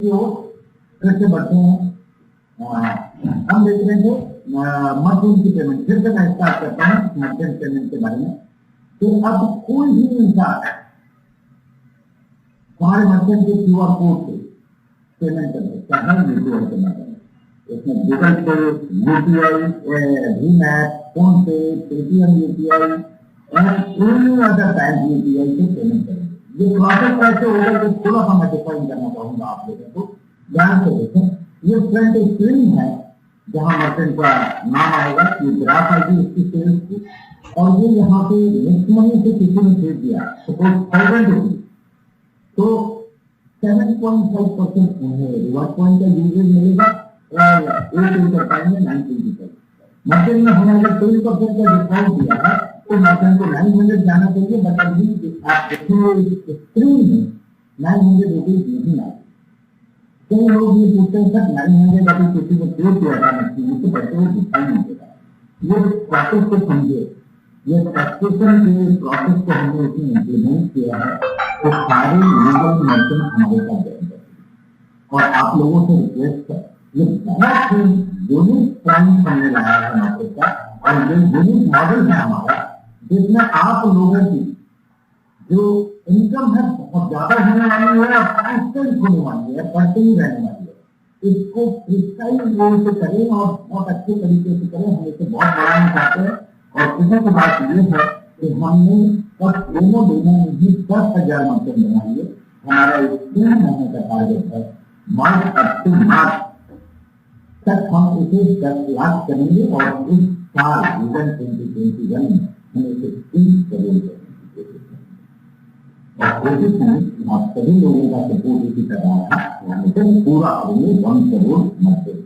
कैसे बढ़ते हैं। हम देख रहे थे मर्चेंट की पेमेंट। फिर से मैं स्टार्ट करता हूँ मर्चेंट पेमेंट के बारे में। तो अब कोई भी इंसान हमारे मर्चेंट के QR कोड से पेमेंट कर सकता है यूपीआई के माध्यम से। इसमें गूगल पे, यूपीआई, भीम ऐप, फोन पे, Paytm UPI and any other bank UPI से पेमेंट करेंगे। ये प्रोसेस कैसे होगा ये थोड़ा सा मैं डिफाइन करना चाहूंगा आप लोगों को। ध्यान से देखें, ये फ्रंट स्क्रीन है जहां मर्चेंट का नाम आएगा, ये ग्राफ आएगी उसकी सेल्स की, और ये यहाँ पे नेक्स्ट मनी से किसी ने खरीद दिया सपोज 1000 रुपीज, तो 7.5% उन्हें रिवॉर्ड पॉइंट का यूजेज मिलेगा और 8 कर पाएंगे 920 तक। मर्चेंट ने हमें अगर 10% का डिस्काउंट दिया है तो मर्चेंट को 900 जाना चाहिए, बट अभी आप देखेंगे स्क्रीन में 900 रुपीज नहीं आए। कई लोग ये पूछते हैं सर 900 अभी किसी को पे किया था मशीन तो बच्चे को डिस्काउंट नहीं देगा। ये प्रोसेस को समझे, ये टैक्सेशन के प्रोसेस को हमने इसमें इम्प्लीमेंट किया है तो सारे लीगल मर्चेंट हमारे साथ जाएंगे। और आप लोगों से रिक्वेस्ट है, ये बहुत ही यूनिक पॉइंट हमने लाया है मार्केट का, और ये यूनिक मॉडल है हमारा जिसमें आप लोगों की जो इनकम है बहुत ज्यादा होने वाली है और कांस्टेंट होने वाली है, बढ़ती ही रहने वाली है। इसको प्रिसाइज वे से करें और बहुत अच्छे तरीके से करें। हम इसे बहुत बढ़ाना चाहते हैं और इसी की बात ये है कि हमने बस दोनों में ही 10,000 मर्चेंट बनाइए। हमारा 3 महीने का टारगेट है, मार्च अप टू मार्च तक हम इसे 10 लाख करेंगे और इस साल 2021 में हम इसे 30 करोड़ करेंगे। और कोशिश में आप सभी लोगों का सपोर्ट इसी तरह है, पूरा करेंगे 1 crore merchant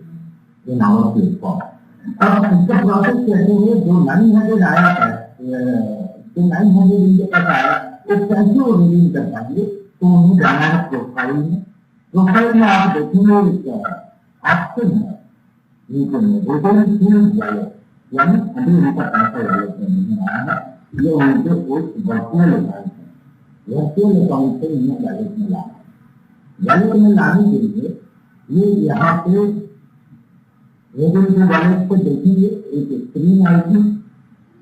in our platform. अब इसका प्रोसेस कैसे हुए, जो 900 आया है, जो 900 इनके पास आया तो कैसे वो रिवील कर पाएंगे, तो उन्हें जाना है प्रोफाइल में। प्रोफाइल में आप देखेंगे ऑप्शन है नीचे में रिटर्न फील्ड वैलेट, यानी अभी उनका पैसा वैलेट में नहीं आया है, ये उनके एक वर्चुअल अकाउंट है। वर्चुअल अकाउंट से इन्हें वैलेट में लाना है। वैलेट में लाने के लिए ये यहाँ पे वैलेट को देखेंगे, एक स्क्रीन आएगी,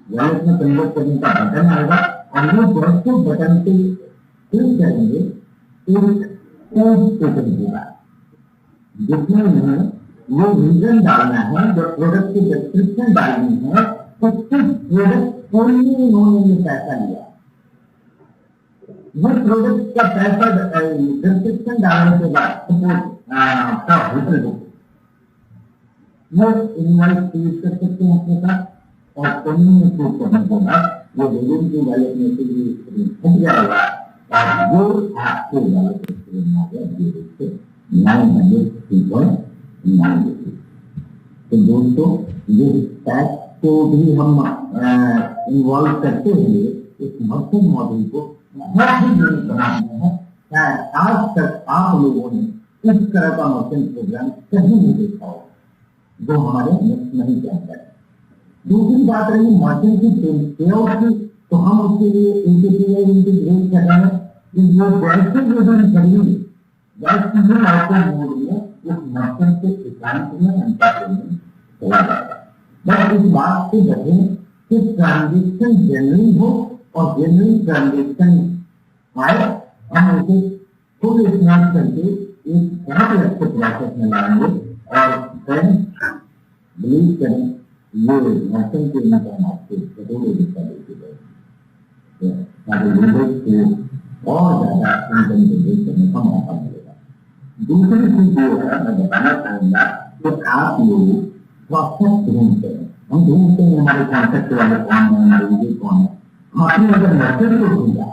वैलेट में कन्वर्ट करने का बटन आएगा और ये जैसे बटन पे क्लिक करेंगे एक कोड ओपन होगा जिसमें उन्हें वो रीजन डालना है, जो प्रोडक्ट की डिस्क्रिप्शन डालनी है तो किस प्रोडक्ट को उन्होंने पैसा लिया। वो प्रोडक्ट का पैसा डिस्क्रिप्शन डालने के बाद सपोज होटल बुक वो इनवाइस क्रिएट कर सकते हैं अपने साथ और कम्युनिकेट करने के बाद वो रेवेन्यू की वैलेट में से हट जाएगा और वो आपके वैलेट स्क्रीन आ गया ये देखते 903.9 रुपीज। तो दोस्तों ये टैक्स को भी हम इन्वॉल्व करते हुए इस मर्चेंट मॉडल को बहुत ही यूनिक बनाते हैं। शायद आज तक आप लोगों ने इस तरह का मर्चेंट प्रोग्राम कहीं नहीं देखा हो जो हमारे नेक्स्ट मनी के अंदर है। दूसरी बात रही मर्चेंट की पे आउट की, तो हम उसके लिए इंटीग्रेट कर रहे हैं कि जो वैसे जो हम करेंगे वैसे ही आपको मोड में उस मर्चेंट के अकाउंट में अंतर पेमेंट चला जाएगा। बस इस बात से बचें कि ट्रांजेक्शन जेन्युइन हो और जेन्युइन ट्रांजेक्शन आए, हम उसे खुद स्नैप करके एक बहुत ही अच्छे प्रोसेस में लाएंगे और देन बिलीव करें ये मर्चेंट के इनकम आपको करोड़ों रुपया देते गए ताकि यूजर्स को और ज्यादा इनकम जनरेट करने का मौका मिलेगा। दूसरी चीज जो है मैं बताना चाहूंगा कि आप लोग प्रोसेस ढूंढते हैं, हम ढूंढते हैं हमारे कॉन्सेप्ट वाले कौन है, हमारे यूजर कौन है। आपने अगर मर्चेंट को ढूंढा,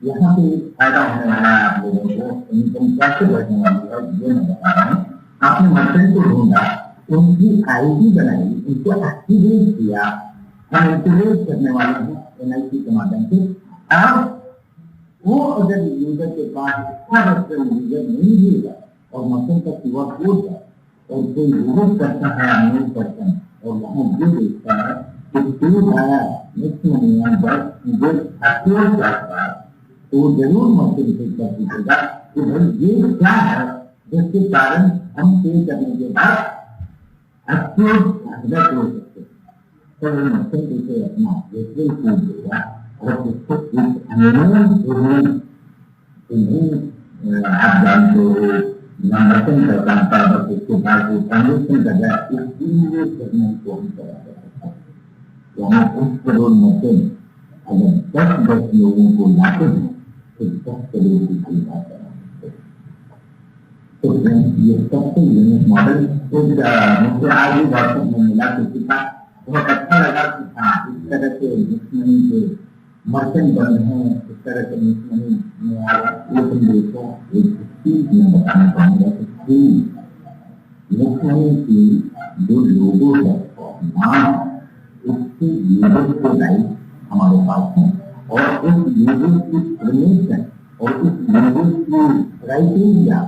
यहाँ पे फायदा होने वाला है आप लोगों को, इनकम कैसे बढ़ने वाली है ये मैं बता रहा हूँ। आपने मर्चेंट को ढूंढा, उनकी आईडी बनाई, उनको एक्टिवेट किया, हम इंटीग्रेट करने वाले हैं NIC के माध्यम से। और वो अगर यूजर के पास इतना रजिस्टर्ड यूजर नहीं मिलेगा और मर्चेंट का QR कोड है और कोई यूज करता है अननोन पर्सन और वहाँ ये देखता है कि टू आया नेक्स्ट महीने जो एक्चुअल चाहता है तो जरूर मर्चेंट से कर दीजिएगा कि भाई ये क्या है जिसके कारण हम पे करने के बाद एक्यूट हृदय हो सकते हैं। तो वो मक्खन जैसे अपना नेचुरल फूड देगा और उसको एक अनमोल आप जानते हो नमस्ते करता है, बस उसके बाद वो ट्रांजेक्शन कर रहा है, उस पूरे सेगमेंट को हम करा सकते हैं। यानी 1 करोड़ मशीन अगर 10 लोगों को लाते हैं तो 10 करोड़ की खरीदा करा सकते हैं। तो ये सबसे यूनिक मॉडल मुझे आज भी व्हाट्सएप में मिला, किसी का बहुत अच्छा लगा कि हाँ इस तरह के दुश्मनी के मर्चेंट बंद हैं, इस तरह के दुश्मनी में आ रहा। लेकिन देखो एक चीज मैं बताना चाहूंगा कि दुश्मनी की जो लोगों है नाम उसके यूजर के राइट हमारे पास है और उस यूजर की परमिशन और उस यूजर की क्राइटेरिया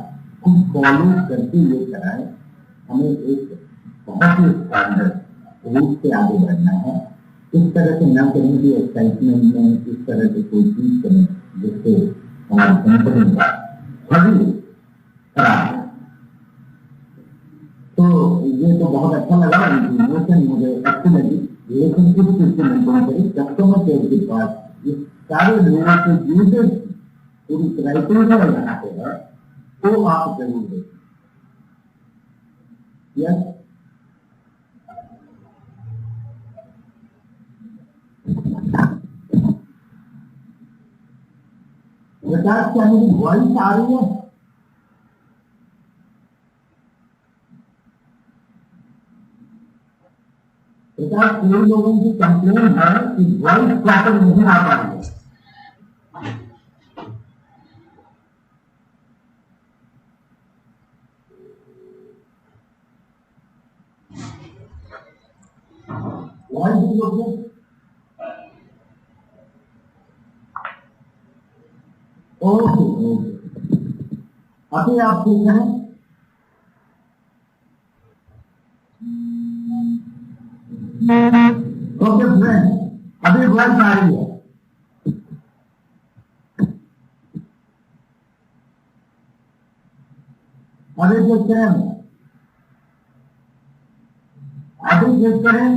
को फॉलो करके ये कराए। हमें एक बहुत ही स्टैंडर्ड रूप से आगे बढ़ना है। इस तरह से न करने की एक्साइटमेंट में इस तरह से कोई चीज करें जिससे हमारी कंपनी का छवि खराब है। तो ये तो बहुत अच्छा लगा, इमोशन मुझे अच्छी लगी। लेकिन इस चीज से मेंटेन करें कस्टमर केयर के पास ये सारे लोगों के यूजर पूरी क्राइटेरिया यहाँ पे है, तो आप जरूर देखें। यस प्रकाश, क्या मेरी वॉइस आ रही है? प्रकाश, कई लोगों की कंप्लेन है कि वॉइस प्रॉपर नहीं आ पा रही है। वॉइस भी लोग ओके ओके, अभी आप ठीक हैं? ओके फ्रेंड, अभी वॉइस आ रही है। अभी चेक करें, अभी चेक करें।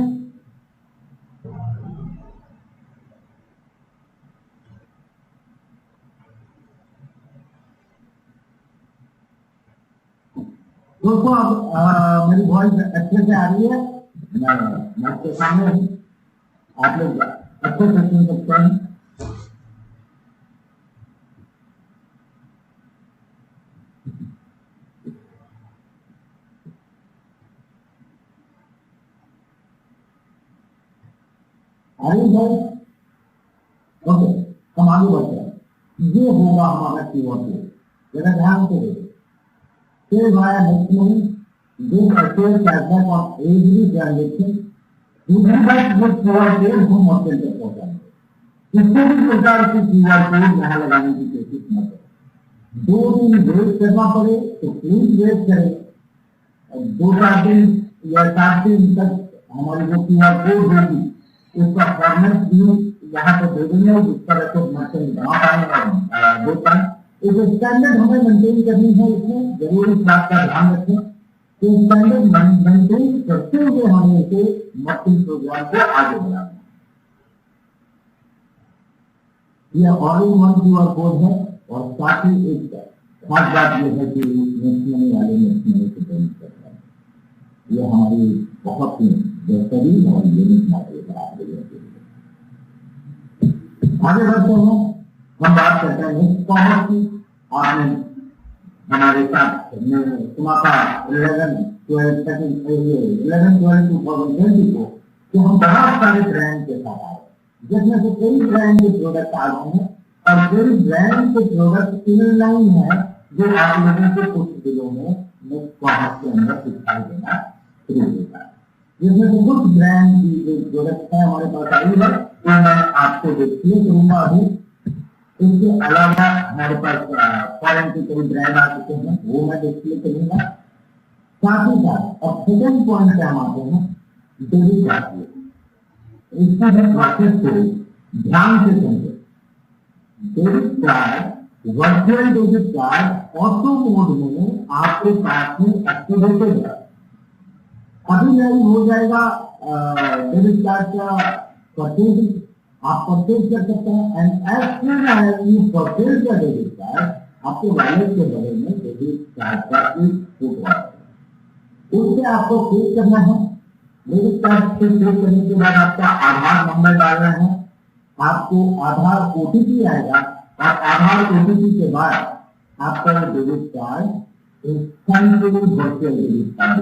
दोस्तों अब मेरी वॉइस अच्छे से आ रही है, मैं आपके सामने हूँ, आप लोग अच्छे से सुन सकते हैं। आगे भाई, ओके हम आगे बढ़ते हैं। ये होगा हमारा कीवर्ड कोड, जरा ध्यान से देखो। Save via next money, this assures cashback on every transaction. दूसरी बात वो QR कोड होम ऑप्शन तक पहुंचाएंगे। किसी भी प्रकार की QR कोड यहाँ लगाने की कोशिश न करें। 2 दिन वेट करना पड़े तो प्लीज वेट करें, और 2-4 दिन या 7 दिन तक हमारी जो QR कोड होगी उसका फॉर्मेट भी यहाँ पे दे देंगे, जिस तरह से मर्चेंट बना पाए और दे पाए। एक स्टैंडर्ड हमें मेंटेन करनी है, इसमें जरूर इस बात का ध्यान रखें कि स्टैंडर्ड मेंटेन करते हुए हमें इसे मर्चेंट प्रोग्राम को आगे बढ़ाना है। यह all in one QR code है और साथ ही एक खास बात यह है कि नेक्स्ट मनी वाले नेक्स्ट मनी से पेमेंट करता है। यह हमारी बहुत ही बेहतरीन और यूनिक मॉडल है। आगे बढ़ते हैं, हम बात करते हैं नेक्स्ट कॉमर्स की। आपने हमारे साथ सुना था 11/12/2020 को कि हम बहुत सारे ब्रांड के साथ आए, जिसमें से कई ब्रांड के प्रोडक्ट आ गए हैं और कई ब्रांड के प्रोडक्ट इनलाइन है जो आप लोगों को कुछ दिनों में नेक्स्ट कॉमर्स के अंदर दिखाई देना शुरू होगा। जिसमें से कुछ ब्रांड की जो प्रोडक्ट है हमारे पास आई है, तो मैं आपको डिस्प्ले करूंगा अभी। इसके अलावा हमारे पास फॉरेन के कई ब्रांड आ चुके हैं, वो मैं डिस्प्ले करूंगा। साथ ही साथ अब सेकेंड पॉइंट पे हम आते हैं डेबिट कार्ड। इसका है प्रोसेस को ध्यान से समझे। Debit card virtual debit card auto mode में आपके पास में एक्टिवेटेड है। अभी नहीं हो जाएगा डेबिट कार्ड का परचेज, आप परचेज कर सकते हैं। And as soon as you purchase the debit card, आपके वॉलेट के बगल में डेबिट कार्ड का एक फोटो आता है, उससे आपको क्लिक करना है। डेबिट कार्ड से क्लिक करने के बाद आपका आधार नंबर डालना है, आपको आधार ओटीपी आएगा और आधार ओटीपी के बाद आपका debit card instantly virtual debit card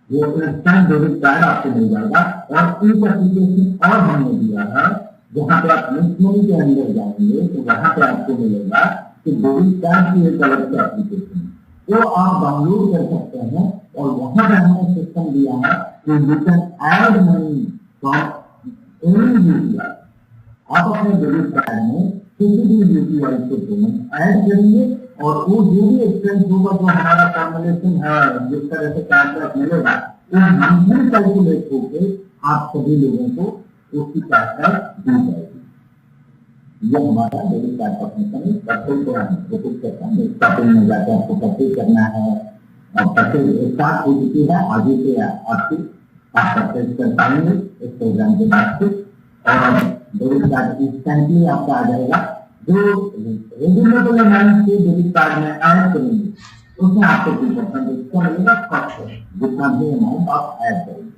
वो इंस्टेंट डेबिट कार्ड आपको मिल जाएगा। और एक एप्लीकेशन और हमने दिया है जहां पे आप मिशनरी के अंदर जाएंगे तो वहां पे आपको मिलेगा कि डेबिट कार्ड की एक अलग से एप्लीकेशन वो आप डाउनलोड कर सकते हैं। और वहां पे हमने सिस्टम दिया है कि you can add money from any UPI. आप अपने डेबिट कार्ड में किसी भी यूपीआई से पेमेंट ऐड करेंगे और वो जो भी एक्सपेंस होगा, जो हमारा फॉर्मुलेशन है जिस तरह से कैशबैक मिलेगा, वो मंथली कैलकुलेट होकर आप सभी लोगों को उसकी कैशबैक दी जाएगी। ये हमारा डेबिट कार्ड का फंक्शन है। परचेज को हम रिपीट करते हैं, शॉपिंग में जाकर आपको परचेज करना है और परचेज स्टार्ट हो चुकी है, आगे से आपकी आप परचेज कर पाएंगे इस प्रोग्राम के बाद से। और डेबिट कार्ड इंस्टेंटली आपका आ जाएगा। जो रेगुलेबल अमाउंट के डेबिट कार्ड में ऐड करेंगे उसमें आपको 2% डिस्काउंट मिलेगा, कॉस्ट जितना भी अमाउंट आप ऐड करेंगे।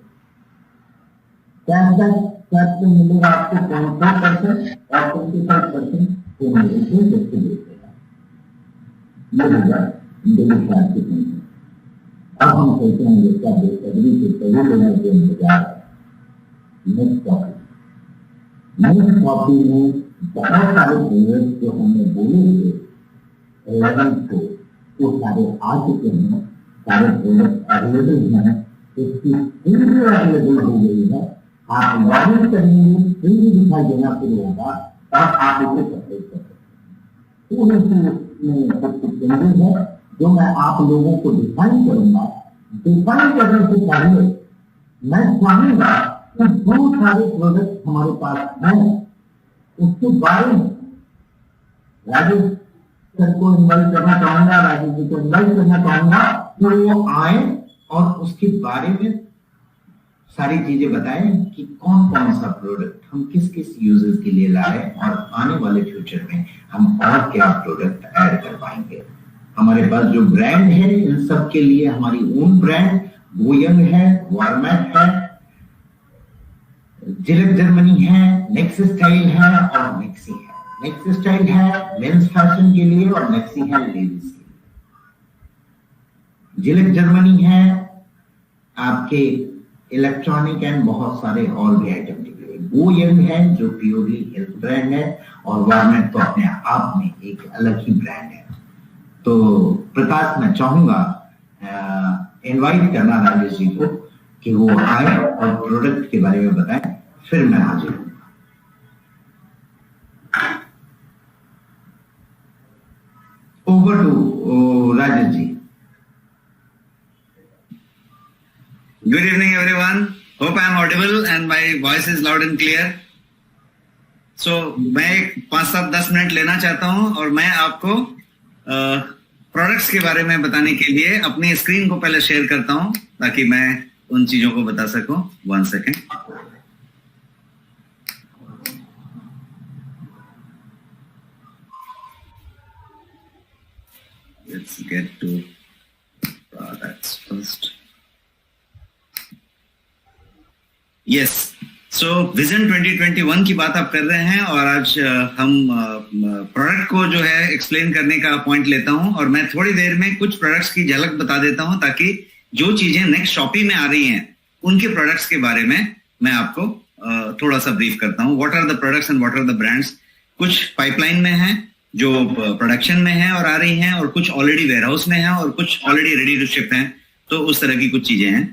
कैशबैक मिलेगा आपको 0.4% और 25% डेबिट कार्ड की। अब हम कहते हैं ये क्या बेहतरी से सही लेने के इंतजार नेक्स्ट टॉपिक। नेक्स्ट टॉपिक में बहुत सारे प्लेयर्स जो हमने बोले थे 11 को वो सारे आ चुके हैं, सारे प्रोडक्ट अवेलेबल हैं, इसकी वीडियो अवेलेबल हो गई है। आप लॉगिन करेंगे, वीडियो दिखाई देना शुरू होगा और आप इसे परचेज कर सकते हैं। उसमें कुछ चेंजेस है जो मैं आप लोगों को डिफाइन करूंगा। डिफाइन करने से पहले मैं चाहूंगा कि जो सारे प्रोडक्ट हमारे पास हैं उसके बारे में राजेश सर को इन्वाइट करना चाहूंगा, राजेश जी को इन्वाइट करना चाहूंगा कि वो आए और उसके बारे में सारी चीजें बताएं कि कौन कौन सा प्रोडक्ट हम किस किस यूजर्स के लिए लाए और आने वाले फ्यूचर में हम और क्या प्रोडक्ट ऐड कर पाएंगे। हमारे पास जो ब्रांड है इन सब के लिए हमारी ओन ब्रांड गोयंग है, वॉर्मेट है, जिलेट जर्मनी है, नेक्स स्टाइल है और नेक्सी है। नेक्स स्टाइल है मेंस फैशन के लिए और नेक्सी है लेडीज के लिए। जिलेट जर्मनी है आपके इलेक्ट्रॉनिक एंड बहुत सारे और भी आइटम के लिए। गोयंग है जो प्योरली हेल्थ ब्रांड है और वॉर्मेट तो अपने आप में एक अलग ही ब्रांड है। तो प्रकाश मैं चाहूंगा इनवाइट करना राजेश जी को कि वो आए और प्रोडक्ट के बारे में बताएं, फिर मैं हाजिर हूँ। Over to Rajesh ji. Good evening, everyone. Hope I am audible and my voice is loud and clear. So, मैं 5-7-10 मिनट लेना चाहता हूं और मैं आपको प्रोडक्ट्स के बारे में बताने के लिए अपनी स्क्रीन को पहले शेयर करता हूं ताकि मैं उन चीजों को बता सकूं। 1 second. Let's get to products first. Yes. So vision 2021 की बात आप कर रहे हैं और आज हम प्रोडक्ट को जो है एक्सप्लेन करने का पॉइंट लेता हूं और मैं थोड़ी देर में कुछ प्रोडक्ट्स की झलक बता देता हूं ताकि जो चीजें नेक्स्ट शॉपी में आ रही हैं उनके प्रोडक्ट्स के बारे में मैं आपको थोड़ा सा ब्रीफ करता हूं। What are the products and what are the brands. कुछ पाइपलाइन में हैं जो प्रोडक्शन में है और आ रही हैं और कुछ ऑलरेडी वेयरहाउस में है और कुछ ऑलरेडी रेडी टू शिप हैं। तो उस तरह की कुछ चीजें हैं।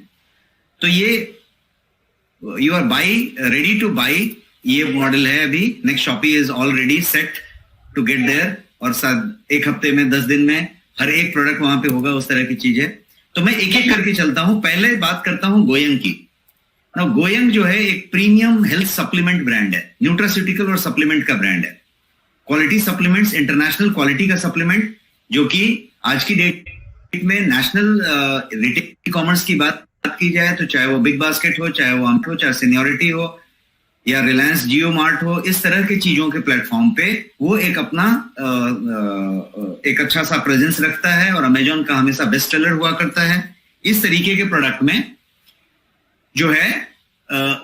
तो ये you are buy ready to buy ये मॉडल है। अभी next Shoppy is already set to get there और शायद 1 हफ्ते में 10 दिन में हर एक प्रोडक्ट वहां पे होगा। उस तरह की चीज है। तो मैं एक एक करके चलता हूं। पहले बात करता हूं गोयंग की। गोयंग जो है एक प्रीमियम हेल्थ सप्लीमेंट ब्रांड है, न्यूट्रास्यूटिकल और सप्लीमेंट का ब्रांड है। क्वालिटी सप्लीमेंट्स, इंटरनेशनल क्वालिटी का सप्लीमेंट, जो कि आज की डेट में नेशनल रिटेल कॉमर्स की बात की जाए तो चाहे वो बिग बास्केट हो, चाहे वो अम्प हो, चाहे सीनियोरिटी हो या रिलायंस जियो मार्ट हो, इस तरह की चीजों के प्लेटफॉर्म पे वो एक अपना एक अच्छा सा प्रेजेंस रखता है और अमेजोन का हमेशा बेस्ट सेलर हुआ करता है। इस तरीके के प्रोडक्ट में जो है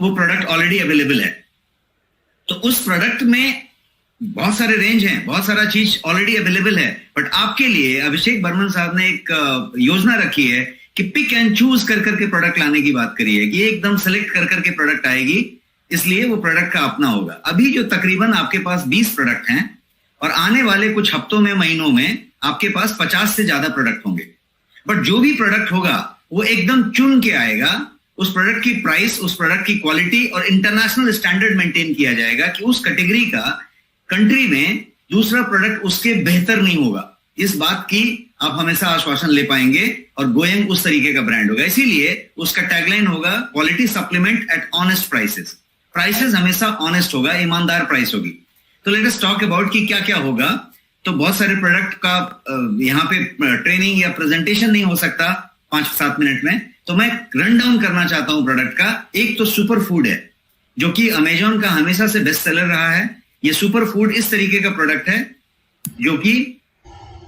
वो प्रोडक्ट ऑलरेडी अवेलेबल है। तो उस प्रोडक्ट में बहुत सारे रेंज हैं, बहुत सारा चीज ऑलरेडी अवेलेबल है, बट आपके लिए अभिषेक बर्मन साहब ने एक योजना रखी है कि पिक एंड चूज कर करके प्रोडक्ट लाने की बात करी है कि एकदम सेलेक्ट कर करके प्रोडक्ट आएगी, इसलिए वो प्रोडक्ट का अपना होगा। अभी जो तकरीबन आपके पास 20 प्रोडक्ट हैं और आने वाले कुछ हफ्तों में, महीनों में आपके पास 50 से ज्यादा प्रोडक्ट होंगे, बट जो भी प्रोडक्ट होगा वो एकदम चुन के आएगा। उस प्रोडक्ट की प्राइस, उस प्रोडक्ट की क्वालिटी और इंटरनेशनल स्टैंडर्ड मेंटेन किया जाएगा कि उस कैटेगरी का कंट्री में दूसरा प्रोडक्ट उसके बेहतर नहीं होगा। इस बात की आप हमेशा आश्वासन ले पाएंगे और गोयंग उस तरीके का ब्रांड होगा। इसीलिए उसका टैगलाइन होगा quality supplement at honest prices. Prices हमेशा ऑनेस्ट होगा, ईमानदार प्राइस होगी। तो लेट अस टॉक अबाउट कि क्या क्या होगा। तो बहुत सारे प्रोडक्ट का यहाँ पे ट्रेनिंग या प्रेजेंटेशन नहीं हो सकता 5-7 मिनट में, तो मैं रन डाउन करना चाहता हूं प्रोडक्ट का। एक तो सुपर फूड है, जो कि अमेजोन का हमेशा से बेस्ट सेलर रहा है। ये सुपर फूड इस तरीके का प्रोडक्ट है जो कि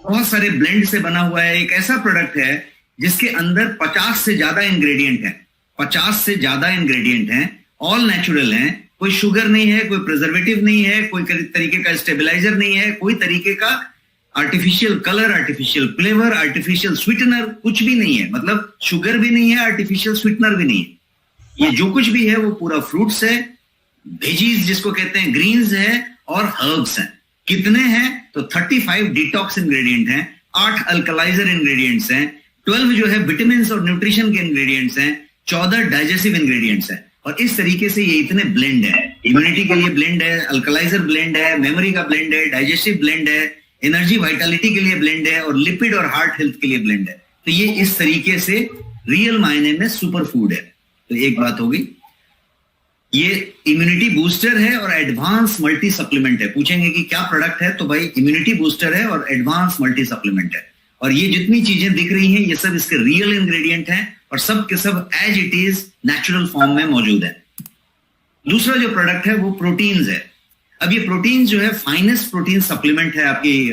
बहुत सारे ब्लेंड से बना हुआ है। एक ऐसा प्रोडक्ट है जिसके अंदर 50 से ज्यादा इंग्रेडिएंट है, 50 से ज्यादा इंग्रेडिएंट हैं, ऑल नेचुरल हैं, कोई शुगर नहीं है, कोई प्रिजर्वेटिव नहीं है, कोई तरीके का स्टेबलाइजर नहीं है, कोई तरीके का artificial colour, artificial flavour, artificial sweetener कुछ भी नहीं है। मतलब शुगर भी नहीं है, आर्टिफिशियल स्वीटनर भी नहीं है। ये जो कुछ भी है वो पूरा फ्रूट्स है, वेजीज जिसको कहते हैं, ग्रीन्स है और हर्ब्स हैं। कितने हैं? तो 35 डिटॉक्स इंग्रेडिएंट हैं, 8 अल्कलाइजर इंग्रेडिएंट्स हैं, 12 जो है विटामिन और न्यूट्रिशन के इंग्रेडिएंट्स हैं, 14 डाइजेस्टिव इंग्रेडिएंट्स हैं। और इस तरीके से ये इतने ब्लेंड है, इम्यूनिटी के लिए ब्लेंड है, अल्कलाइजर ब्लेंड है, मेमोरी का ब्लेंड है, डाइजेस्टिव ब्लेंड है, एनर्जी वाइटलिटी के लिए ब्लेंड है और लिपिड और हार्ट हेल्थ के लिए ब्लेंड है। तो ये इस तरीके से रियल मायने में सुपर फूड है। तो एक बात होगी, ये इम्यूनिटी बूस्टर है और एडवांस मल्टी सप्लीमेंट है। पूछेंगे कि क्या प्रोडक्ट है, तो भाई इम्यूनिटी बूस्टर है और एडवांस मल्टी सप्लीमेंट है। और ये जितनी चीजें दिख रही हैं ये सब इसके रियल इंग्रेडिएंट हैं और सब के सब as it is natural form में मौजूद है। दूसरा जो प्रोडक्ट है वो प्रोटीन्स है। अब ये प्रोटीन जो है फाइनेस्ट प्रोटीन सप्लीमेंट है आपकी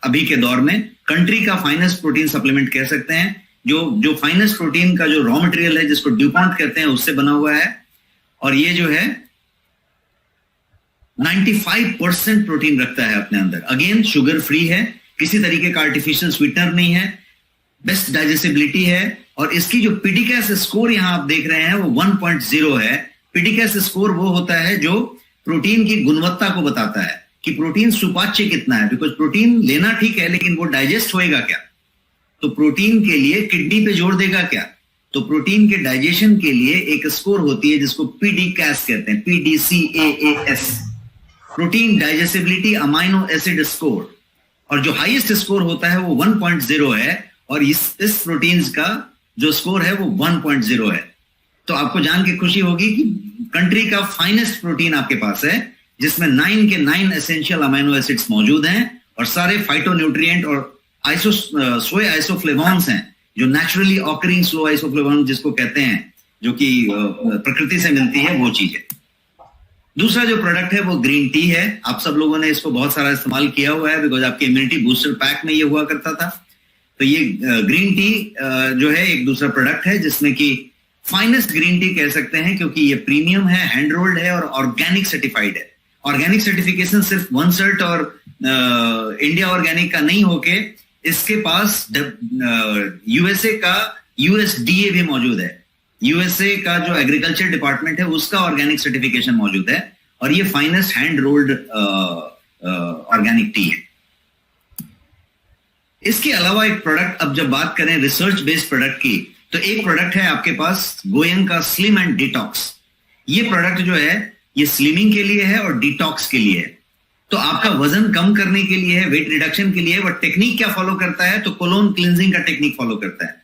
अभी के दौर में, कंट्री का फाइनेस्ट प्रोटीन सप्लीमेंट कह सकते हैं। जो फाइनेस्ट प्रोटीन का जो रॉ मटेरियल है जिसको ड्यूपॉन्ट कहते हैं उससे बना हुआ है। और ये जो है 95% प्रोटीन रखता है अपने अंदर। अगेन शुगर फ्री है, किसी तरीके का आर्टिफिशियल स्वीटनर नहीं है, बेस्ट डाइजेस्टिबिलिटी है। और इसकी जो पीडीकेएस स्कोर यहां आप देख रहे हैं वो 1.0 है। पीडीकेएस स्कोर वो होता है जो प्रोटीन की गुणवत्ता को बताता है कि प्रोटीन सुपाच्य कितना है। बिकॉज प्रोटीन लेना ठीक है लेकिन वो डाइजेस्ट होएगा क्या? तो प्रोटीन के लिए किडनी पे जोर देगा क्या? तो प्रोटीन के डाइजेशन के लिए एक स्कोर होती है जिसको पीडीकेएस कहते हैं, PDCAAS, protein digestibility amino acid score. और जो हाईएस्ट स्कोर होता है वो 1.0 है और इस प्रोटीन्स का जो स्कोर है वो 1.0 है। तो आपको जान के खुशी होगी कि कंट्री का फाइनेस्ट प्रोटीन आपके पास है जिसमें 9 के 9 एसेंशियल अमाइनो एसिड्स मौजूद हैं और सारे फाइटोन्यूट्रिएंट और सोए आइसोफ्लेवोन्स हैं जो नेचुरली ऑकरिंग स्लो आइसोफ्लेवोन जिसको कहते हैं, जो कि प्रकृति से मिलती है, वो चीज है। दूसरा जो प्रोडक्ट है वो ग्रीन टी है। आप सब लोगों ने इसको बहुत सारा इस्तेमाल किया हुआ है बिकॉज आपके इम्यूनिटी बूस्टर पैक में ये हुआ करता था। तो ये ग्रीन टी जो है एक दूसरा प्रोडक्ट है जिसमें कि फाइनेस्ट ग्रीन टी कह सकते हैं क्योंकि ये प्रीमियम है, हैंड रोल्ड है और ऑर्गेनिक सर्टिफाइड है। ऑर्गेनिक सर्टिफिकेशन सिर्फ OneCert और इंडिया ऑर्गेनिक का नहीं होके इसके पास यूएसए का USDA भी मौजूद है। यूएसए का जो एग्रीकल्चर डिपार्टमेंट है उसका ऑर्गेनिक सर्टिफिकेशन मौजूद है और ये finest hand rolled organic T है। इसके अलावा एक प्रोडक्ट, अब जब बात करें रिसर्च बेस्ड प्रोडक्ट की, तो एक प्रोडक्ट है आपके पास गोयंग का स्लिम एंड डिटॉक्स। ये प्रोडक्ट जो है ये स्लिमिंग के लिए है और डिटॉक्स के लिए है। तो आपका वजन कम करने के लिए है, वेट रिडक्शन के लिए है। बट टेक्निक क्या फॉलो करता है? तो कोलोन क्लिंजिंग का टेक्निक फॉलो करता है।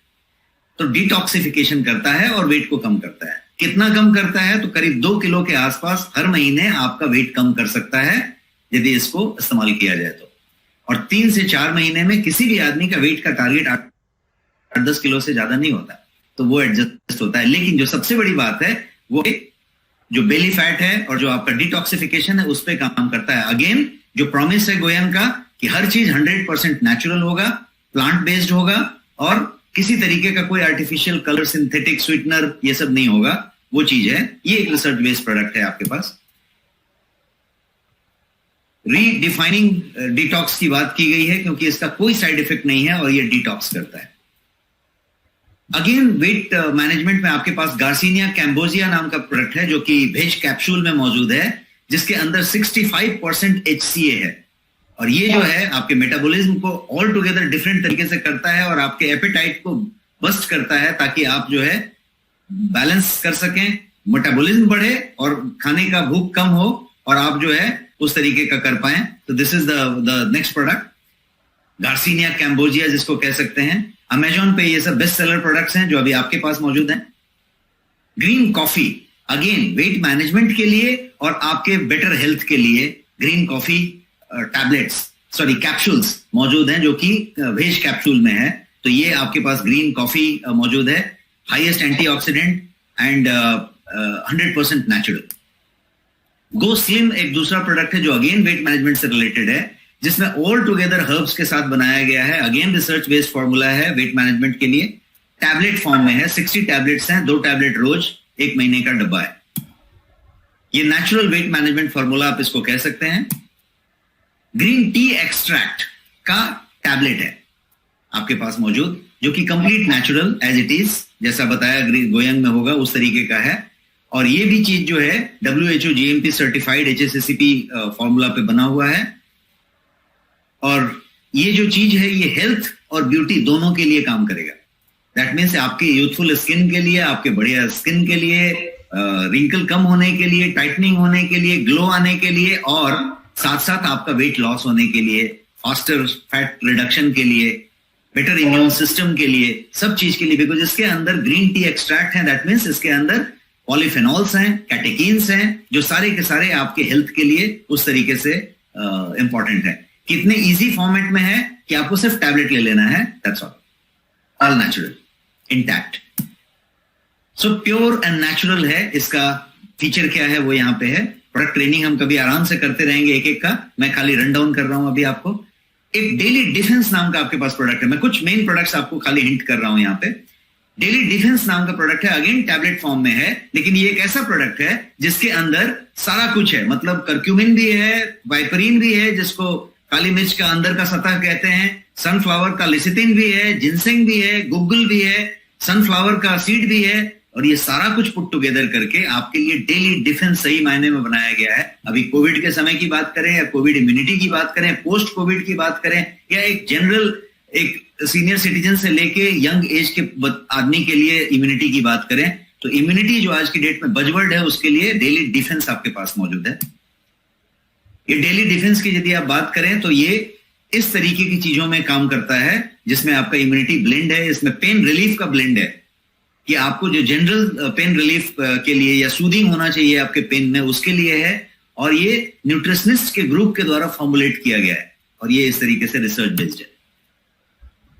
तो डिटॉक्सिफिकेशन करता है और वेट को कम करता है। कितना कम करता है? तो करीब 2 किलो के आसपास हर महीने आपका वेट कम कर सकता है यदि इसको इस्तेमाल किया जाए तो। और 3 से 4 महीने में किसी भी आदमी का वेट का टारगेट 8-10 किलो से ज्यादा नहीं होता, तो वो एडजस्ट होता है। लेकिन जो सबसे बड़ी बात है वो जो बेली फैट है और जो आपका डिटॉक्सिफिकेशन है उस पर काम करता है। अगेन जो प्रॉमिस है गोयंग का कि हर चीज 100% नेचुरल होगा, प्लांट बेस्ड होगा और किसी तरीके का कोई आर्टिफिशियल कलर, सिंथेटिक स्वीटनर ये सब नहीं होगा, वो चीज है। ये एक रिसर्च बेस्ड प्रोडक्ट है आपके पास। रीडिफाइनिंग डिटॉक्स की बात की गई है क्योंकि इसका कोई साइड इफेक्ट नहीं है और ये डिटॉक्स करता है। अगेन वेट मैनेजमेंट में आपके पास गार्सिनिया कैम्बोजिया नाम का प्रोडक्ट है जो कि वेज कैप्सूल में मौजूद है, जिसके अंदर 65% HCA है और ये जो है आपके मेटाबॉलिज्म को ऑल टुगेदर डिफरेंट तरीके से करता है और आपके एपेटाइट को बस्ट करता है ताकि आप जो है बैलेंस कर सकें, मेटाबॉलिज्म बढ़े और खाने का भूख कम हो और आप जो है उस तरीके का कर पाए। तो this is the next product, garcinia cambogia जिसको कह सकते हैं। अमेजॉन पे ये सब बेस्ट सेलर प्रोडक्ट्स हैं जो अभी आपके पास मौजूद हैं। Green coffee, again weight management के लिए और आपके बेटर हेल्थ के लिए ग्रीन कॉफी कैप्सूल्स मौजूद हैं जो कि वेज कैप्सूल में है। तो ये आपके पास ग्रीन कॉफी मौजूद है, highest antioxidant and 100% natural. Go slim एक दूसरा प्रोडक्ट है जो अगेन वेट मैनेजमेंट से रिलेटेड है, जिसमें ऑल टुगेदर हर्ब्स के साथ बनाया गया है। अगेन रिसर्च बेस्ड फॉर्मूला है वेट मैनेजमेंट के लिए, टैबलेट फॉर्म में है, 60 टैबलेट्स हैं, 2 टैबलेट रोज, 1 महीने का डब्बा है। ये नेचुरल वेट मैनेजमेंट फॉर्मूला आप इसको कह सकते हैं। ग्रीन टी एक्सट्रैक्ट का टैबलेट है आपके पास मौजूद जो कि complete natural as it is, जैसा बताया गोयंग में होगा उस तरीके का है। और ये भी चीज जो है WHO GMP certified HACCP formula पे बना हुआ है। और ये जो चीज है ये हेल्थ और ब्यूटी दोनों के लिए काम करेगा। दैट मीन्स आपके यूथफुल स्किन के लिए, आपके बढ़िया स्किन के लिए, रिंकल कम होने के लिए, टाइटनिंग होने के लिए, ग्लो आने के लिए और साथ साथ आपका वेट लॉस होने के लिए, फास्टर फैट रिडक्शन के लिए, बेटर इम्यून सिस्टम के लिए, सब चीज के लिए। बिकॉज इसके अंदर ग्रीन टी एक्सट्रैक्ट है, दैट मीन्स इसके अंदर पॉलीफेनॉल्स हैं, कैटेकीन्स हैं, जो सारे के सारे आपके हेल्थ के लिए उस तरीके से इंपॉर्टेंट है। कितने इजी फॉर्मेट में है कि आपको सिर्फ टैबलेट ले लेना है, that's all natural intact. So pure and natural है। इसका फीचर क्या है वो यहाँ पे है। प्रोडक्ट ट्रेनिंग हम कभी आराम से करते रहेंगे एक एक का, मैं खाली रन डाउन कर रहा हूं अभी आपको। एक डेली डिफेंस नाम का आपके पास प्रोडक्ट है, मैं कुछ मेन प्रोडक्ट्स आपको खाली हिंट कर रहा हूं यहाँ पे। डेली डिफेंस नाम का प्रोडक्ट है, अगेन टैबलेट फॉर्म में है, लेकिन ये एक ऐसा प्रोडक्ट है जिसके अंदर सारा कुछ है। मतलब कर्क्यूमिन भी है, वाइपरीन भी है जिसको काली मिर्च का अंदर का सतह कहते हैं, सनफ्लावर का लिसिथिन भी है, जिनसेंग भी है, गुग्गल भी है, सनफ्लावर का सीड भी है। और ये सारा कुछ पुट टुगेदर करके आपके लिए डेली डिफेंस सही मायने में बनाया गया है। अभी कोविड के समय की बात करें या कोविड इम्यूनिटी की बात करें, पोस्ट कोविड की बात करें या एक जनरल एक सीनियर सिटीजन से लेके यंग एज के आदमी के लिए इम्यूनिटी की बात करें, तो इम्यूनिटी जो आज की डेट में बजवर्ड है उसके लिए डेली डिफेंस आपके पास मौजूद है। ये डेली डिफेंस की यदि आप बात करें तो ये इस तरीके की चीजों में काम करता है जिसमें आपका इम्यूनिटी ब्लेंड है, इसमें पेन रिलीफ का ब्लेंड है कि आपको जो जनरल पेन रिलीफ के लिए या सूदिंग होना चाहिए आपके पेन में उसके लिए है। और ये न्यूट्रिशनिस्ट के ग्रुप के द्वारा फॉर्मुलेट किया गया है और ये इस तरीके से रिसर्च बेस्ड है।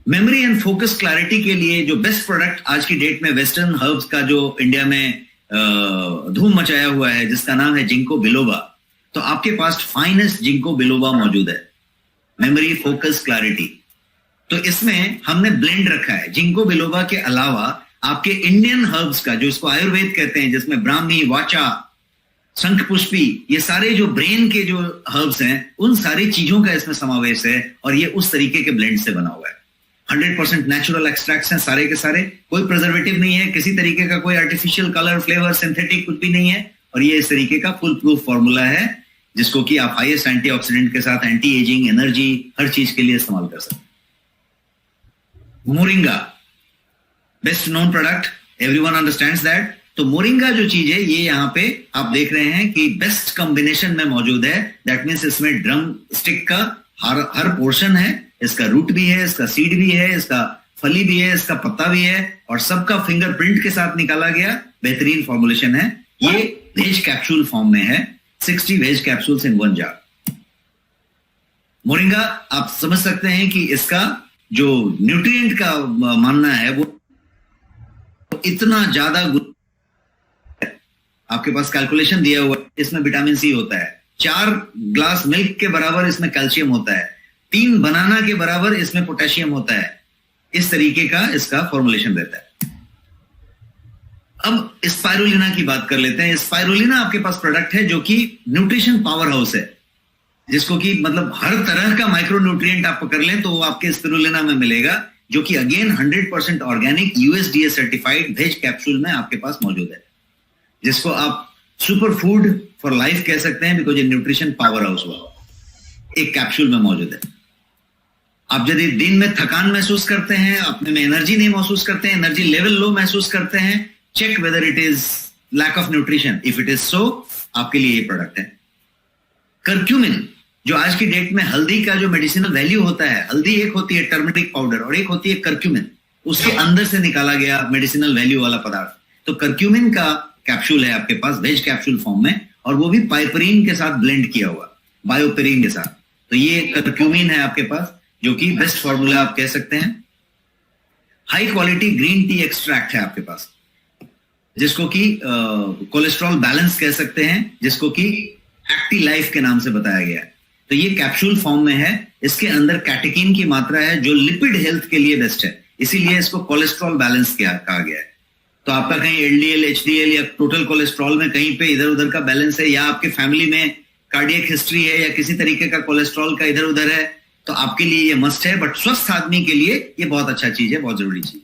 मेमोरी एंड फोकस क्लैरिटी के लिए जो बेस्ट प्रोडक्ट आज की डेट में वेस्टर्न हर्ब्स का जो इंडिया में धूम मचाया हुआ है जिसका नाम है जिंको बिलोबा, तो आपके पास फाइनेस्ट जिंको बिलोबा मौजूद है, मेमोरी फोकस क्लैरिटी। तो इसमें हमने ब्लेंड रखा है जिंको बिलोबा के अलावा आपके इंडियन हर्ब्स का, जो इसको आयुर्वेद कहते हैं, जिसमें ब्राह्मी, वाचा, शंखपुष्पी, ये सारे जो ब्रेन के जो हर्ब्स हैं उन सारी चीजों का इसमें समावेश है और ये उस तरीके के ब्लेंड से बना हुआ है। 100% नेचुरल एक्सट्रैक्ट्स हैं सारे के सारे, कोई प्रिजर्वेटिव नहीं है, किसी तरीके का कोई आर्टिफिशियल कलर, फ्लेवर, सिंथेटिक कुछ भी नहीं है। और ये इस तरीके का फुल प्रूफ फॉर्मूला है जिसको कि आप हाईएस्ट एंटीऑक्सीडेंट के साथ एंटी एजिंग, एनर्जी, हर चीज के लिए इस्तेमाल कर सकते हैं। Moringa best known product, everyone understands that. तो मोरिंगा जो चीज है ये यहाँ पे आप देख रहे हैं कि बेस्ट कॉम्बिनेशन में मौजूद है। दैट मीन्स इसमें ड्रम स्टिक का हर पोर्शन है, इसका रूट भी है, इसका सीड भी है, इसका फली भी है, इसका पत्ता भी है और सबका फिंगरप्रिंट के साथ निकाला गया बेहतरीन फॉर्मुलेशन है। ये वेज कैप्सूल फॉर्म में है, 60 वेज कैप्सूल्स इन 1 jar। मोरिंगा आप समझ सकते हैं कि इसका जो न्यूट्रिएंट का मानना है वो इतना ज्यादा, आपके पास कैलकुलेशन दिया हुआ है, इसमें विटामिन सी होता है, 4 ग्लास मिल्क के बराबर इसमें कैल्शियम होता है, 3 बनाना के बराबर इसमें पोटेशियम होता है। इस तरीके का इसका फॉर्मुलेशन रहता है। अब स्पाइरुलिना की बात कर लेते हैं। स्पाइरुलिना आपके पास प्रोडक्ट है जो कि न्यूट्रिशन पावर हाउस है, जिसको कि मतलब हर तरह का माइक्रो न्यूट्रिएंट आप पकड़ लें तो वो आपके स्पिरुलिना में मिलेगा, जो कि again 100% organic USDA certified veg capsule में आपके पास मौजूद है, जिसको आप सुपर फूड फॉर लाइफ कह सकते हैं, बिकॉज ये न्यूट्रिशन पावर हाउस हुआ एक कैप्सूल में मौजूद है। आप यदि दिन में थकान महसूस करते हैं, अपने में एनर्जी नहीं महसूस करते हैं, एनर्जी लेवल लो महसूस करते हैं, check whether it is lack of nutrition. If it is so, आपके लिए ये प्रोडक्ट है। कर्क्यूमिन, जो आज की डेट में हल्दी का जो मेडिसिनल वैल्यू होता है, हल्दी एक होती है टर्मरिक पाउडर और एक होती है कर्क्यूमिन, उसके अंदर से निकाला गया मेडिसिनल वैल्यू वाला पदार्थ। तो कर्क्यूमिन का कैप्सूल है आपके पास वेज कैप्सूल फॉर्म में, और वो भी पाइपरीन के साथ ब्लेंड किया हुआ, बायोपेरिन के साथ। तो ये कर्क्यूमिन है आपके पास, जो कि बेस्ट फॉर्मूला आप कह सकते हैं। High quality green tea extract है आपके पास, जिसको कि कोलेस्ट्रॉल बैलेंस कह सकते हैं, जिसको कि एक्टी लाइफ के नाम से बताया गया है। तो ये कैप्सूल फॉर्म में है। इसके अंदर कैटेकिन की मात्रा है जो लिपिड हेल्थ के लिए बेस्ट है, इसीलिए इसको कोलेस्ट्रॉल बैलेंस कहा गया है। तो आपका कहीं LDL, HDL या टोटल कोलेस्ट्रॉल में कहीं पे इधर उधर का बैलेंस है, या आपके फैमिली में कार्डियक हिस्ट्री है, या किसी तरीके का कोलेस्ट्रॉल का इधर उधर है, तो आपके लिए ये मस्ट है। बट स्वस्थ आदमी के लिए ये बहुत अच्छा चीज है, बहुत जरूरी चीज।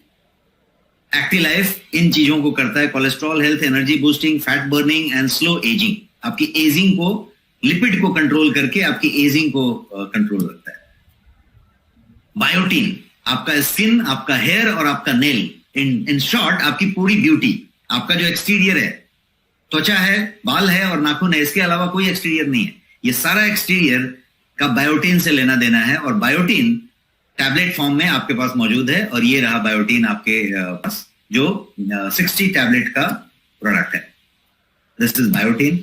एक्टिव लाइफ इन चीजों को करता है, cholesterol health, energy boosting, fat burning and slow ageing. आपकी एजिंग को, लिपिड को कंट्रोल करके आपकी एजिंग को कंट्रोल रखता है। बायोटीन आपका स्किन, आपका हेयर और आपका नेल, इन शॉर्ट आपकी पूरी ब्यूटी, आपका जो एक्सटीरियर है, त्वचा है, बाल है और नाखून है, इसके अलावा कोई एक्सटीरियर नहीं है। ये सारा एक्सटीरियर का बायोटीन से लेना देना है, और बायोटीन टैबलेट फॉर्म में आपके पास मौजूद है। और ये रहा बायोटीन आपके पास, जो 60 टैबलेट का प्रोडक्ट है। This is biotin.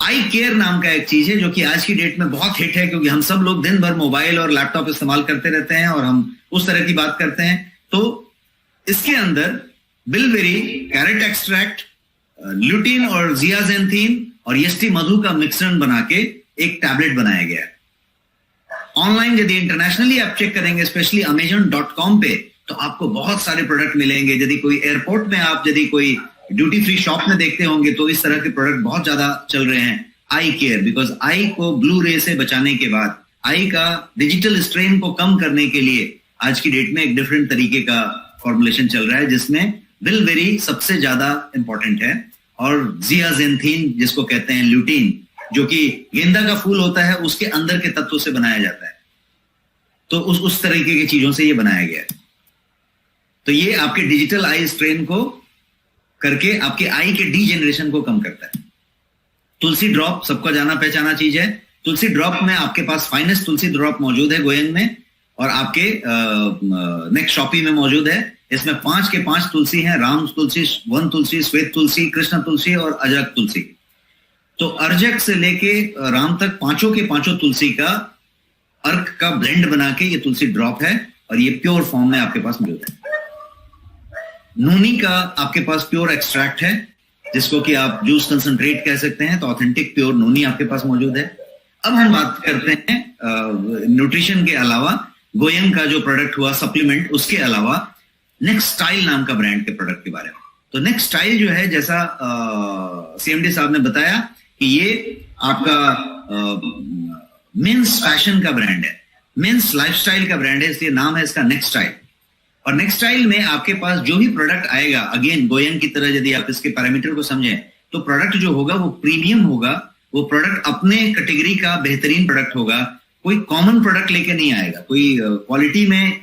I care नाम का एक चीज है जो कि आज की डेट में बहुत हिट है, क्योंकि हम सब लोग दिन भर मोबाइल और लैपटॉप इस्तेमाल करते रहते हैं और हम उस तरह की बात करते हैं। तो इसके अंदर बिलबेरी, कैरेट एक्सट्रैक्ट, ल्यूटीन और जियाजेंथीन और यष्टि मधु का मिश्रण बना के एक टैबलेट बनाया गया है। ऑनलाइन यदि इंटरनेशनली आप चेक करेंगे, स्पेशली Amazon.com पे, तो आपको बहुत सारे प्रोडक्ट मिलेंगे। यदि कोई एयरपोर्ट में आप यदि कोई ड्यूटी फ्री शॉप में देखते होंगे तो इस तरह के प्रोडक्ट बहुत ज्यादा चल रहे हैं। आई केयर, बिकॉज आई को ब्लू रे से बचाने के बाद, आई का डिजिटल स्ट्रेन को कम करने के लिए आज की डेट में एक डिफरेंट तरीके का फॉर्मुलेशन चल रहा है, जिसमें बिलबेरी सबसे ज्यादा इंपॉर्टेंट है, और जियाजेंथीन जिसको कहते हैं ल्यूटीन, जो कि गेंदा का फूल होता है, उसके अंदर के तत्वों से बनाया जाता है। तो उस तरीके की चीजों से ये बनाया गया है। तो ये आपके डिजिटल आई स्ट्रेन को करके आपके आई के डीजेनरेशन को कम करता है। तुलसी ड्रॉप सबका जाना पहचाना चीज है। तुलसी ड्रॉप में आपके पास फाइनेस्ट तुलसी ड्रॉप मौजूद है गोयंग में, और आपके नेक्स्ट शॉपी में मौजूद है। इसमें 5 के 5 तुलसी हैं, राम तुलसी, वन तुलसी, श्वेत तुलसी, कृष्ण तुलसी और अजरक तुलसी। तो अर्जक से लेके राम तक पांचों के पांचों तुलसी का अर्क का ब्लेंड बना के ये तुलसी ड्रॉप है, और ये प्योर फॉर्म में आपके पास मौजूद है। नूनी का आपके पास प्योर एक्सट्रैक्ट है, जिसको कि आप जूस कंसंट्रेट कह सकते हैं। तो ऑथेंटिक प्योर नूनी आपके पास मौजूद है। अब हम बात करते हैं न्यूट्रिशन के अलावा गोयंग का जो प्रोडक्ट हुआ सप्लीमेंट, उसके अलावा नेक्स्ट स्टाइल नाम का ब्रांड के प्रोडक्ट के बारे में। तो नेक्स्ट स्टाइल जो है, जैसा CMD साहब ने बताया कि ये आपका मेंस फैशन का ब्रांड है, मेंस लाइफस्टाइल का ब्रांड है, इसलिए नाम है इसका नेक्स्ट स्टाइल। और नेक्स्ट स्टाइल में आपके पास जो भी प्रोडक्ट आएगा, अगेन गोयंग की तरह यदि आप इसके पैरामीटर को समझें, तो प्रोडक्ट जो होगा वो प्रीमियम होगा, वो प्रोडक्ट अपने कैटेगरी का बेहतरीन प्रोडक्ट होगा। कोई कॉमन प्रोडक्ट लेके नहीं आएगा, कोई क्वालिटी में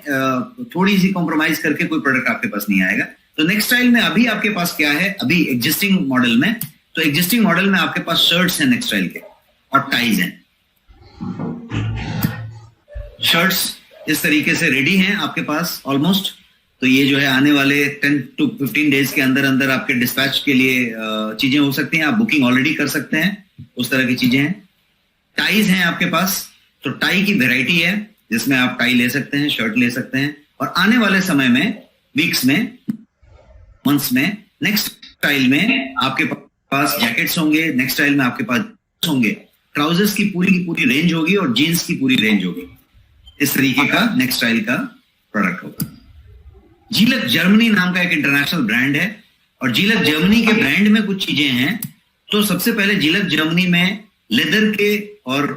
थोड़ी सी कॉम्प्रोमाइज करके कोई प्रोडक्ट आपके पास नहीं आएगा। तो नेक्स्ट स्टाइल में अभी आपके पास क्या है, अभी एग्जिस्टिंग मॉडल में, तो एग्जिस्टिंग मॉडल में आपके पास शर्ट्स हैं नेक्स्ट स्टाइल के, और टाइज हैं। शर्ट्स इस तरीके से रेडी हैं आपके पास ऑलमोस्ट। तो ये जो है आने वाले 10 to 15 डेज के अंदर अंदर आपके डिस्पैच के लिए चीजें हो सकती हैं, आप बुकिंग ऑलरेडी कर सकते हैं, उस तरह की चीजें हैं। टाइज हैं आपके पास, तो टाई की वैरायटी है जिसमें आप टाई ले सकते हैं, शर्ट ले सकते हैं, और आने वाले समय में, वीक्स में, मंथ्स में, नेक्स्ट स्टाइल में आपके पास जैकेट्स होंगे, नेक्स्ट स्टाइल में आपके पास होंगे, ट्राउजर्स की पूरी रेंज होगी और जीन्स की पूरी रेंज होगी। इस तरीके का नेक्स्ट स्टाइल का प्रोडक्ट होगा। जीलक जर्मनी नाम का एक इंटरनेशनल ब्रांड है, और जीलक जर्मनी के ब्रांड में कुछ चीजें हैं। तो सबसे पहले जीलक जर्मनी में लेदर के और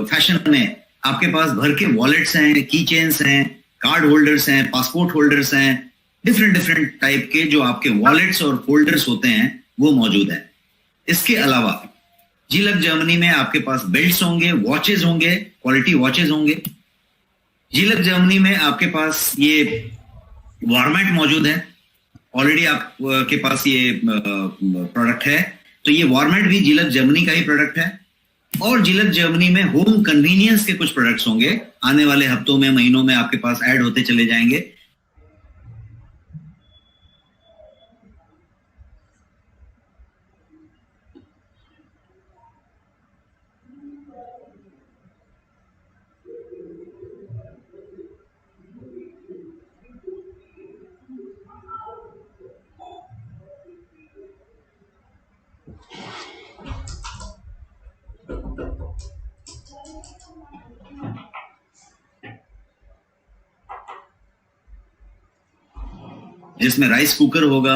फैशन में आपके पास भर के वॉलेट्स हैं, की चेन्स हैं, कार्ड होल्डर्स हैं, पासपोर्ट होल्डर्स हैं, डिफरेंट टाइप के जो आपके वॉलेट्स और फोल्डर्स होते हैं वो मौजूद है। इसके अलावा जीलक जर्मनी में आपके पास बेल्ट्स होंगे, वॉचेस होंगे, क्वालिटी वॉचेस होंगे। जीलक जर्मनी में आपके पास ये वॉर्मेट मौजूद है, ऑलरेडी आपके पास ये प्रोडक्ट है, तो ये वॉर्मेट भी जीलक जर्मनी का ही प्रोडक्ट है। और जीलक जर्मनी में होम कन्वीनियंस के कुछ प्रोडक्ट्स होंगे, आने वाले हफ्तों में, महीनों में आपके पास ऐड होते चले जाएंगे। जिसमें राइस कुकर होगा,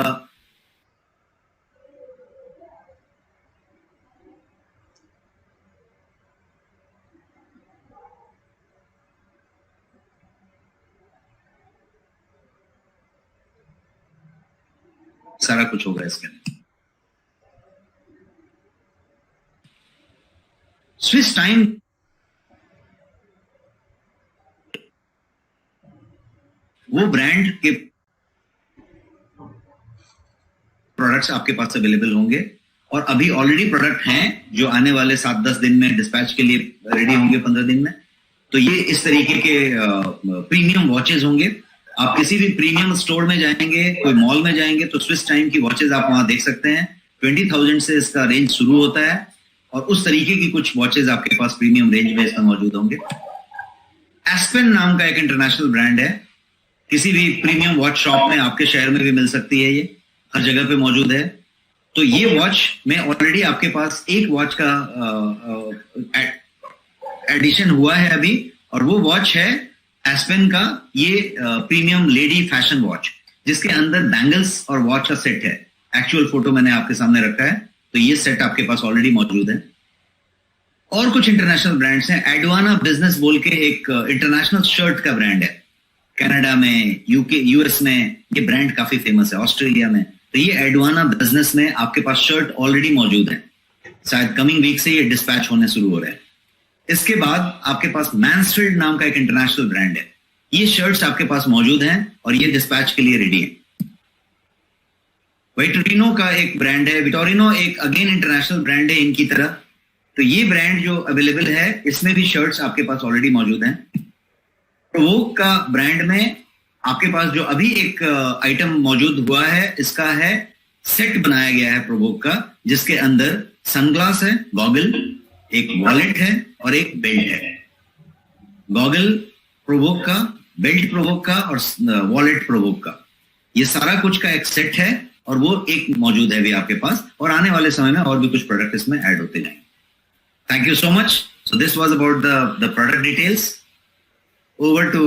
सारा कुछ होगा इसके अंदर। स्विस टाइम वो ब्रांड के प्रोडक्ट्स आपके पास अवेलेबल होंगे, और अभी ऑलरेडी प्रोडक्ट हैं जो आने वाले 7-10 दिन में डिस्पैच के लिए रेडी होंगे, 15 दिन में। तो ये इस तरीके के प्रीमियम वॉचेस होंगे। आप किसी भी प्रीमियम स्टोर में जाएंगे, कोई मॉल में जाएंगे, तो स्विस टाइम की वॉचेस आप वहां देख सकते हैं। 20,000 से इसका रेंज शुरू होता है, और उस तरीके की कुछ वॉचेस आपके पास प्रीमियम रेंज में इसमें मौजूद होंगे। एस्पेन नाम का एक इंटरनेशनल ब्रांड है, किसी भी प्रीमियम वॉच शॉप में आपके शहर में भी मिल सकती है, ये हर जगह पे मौजूद है। तो ये वॉच में ऑलरेडी आपके पास एक वॉच का एडिशन हुआ है अभी, और वो वॉच है एस्पेन का ये प्रीमियम लेडी फैशन वॉच, जिसके अंदर बैंगल्स और वॉच का सेट है। एक्चुअल फोटो मैंने आपके सामने रखा है, तो ये सेट आपके पास ऑलरेडी मौजूद है। और कुछ इंटरनेशनल ब्रांड्स हैं। एडवाना बिजनेस बोल के एक इंटरनेशनल शर्ट का ब्रांड है, कनाडा में, यूके, यूएस में ये ब्रांड काफी फेमस है, ऑस्ट्रेलिया में। तो ये एडवाना बिजनेस में आपके पास शर्ट ऑलरेडी मौजूद है, शायद कमिंग वीक से ये डिस्पैच होने शुरू हो रहे हैं। इसके बाद आपके पास मैन्सफील्ड नाम का एक इंटरनेशनल ब्रांड है, ये शर्ट्स आपके पास मौजूद हैं और ये डिस्पैच के लिए रेडी है। विटोरिनो का एक ब्रांड है, विटोरिनो एक अगेन इंटरनेशनल ब्रांड है इनकी तरह। तो ये ब्रांड जो अवेलेबल है, इसमें भी शर्ट्स आपके पास ऑलरेडी मौजूद हैं। प्रोवोक का ब्रांड में आपके पास जो अभी एक आइटम मौजूद हुआ है, इसका है सेट बनाया गया है प्रोवोक का, जिसके अंदर सनग्लास है, गॉगल, एक वॉलेट है और एक बेल्ट है। गॉगल प्रोवोक का, बेल्ट प्रोवोक का और वॉलेट प्रोवोक का, ये सारा कुछ का एक सेट है और वो एक मौजूद है भी आपके पास, और आने वाले समय में और भी कुछ प्रोडक्ट इसमें ऐड होते जाएंगे। Thank you so much. So this was about the product details. Over to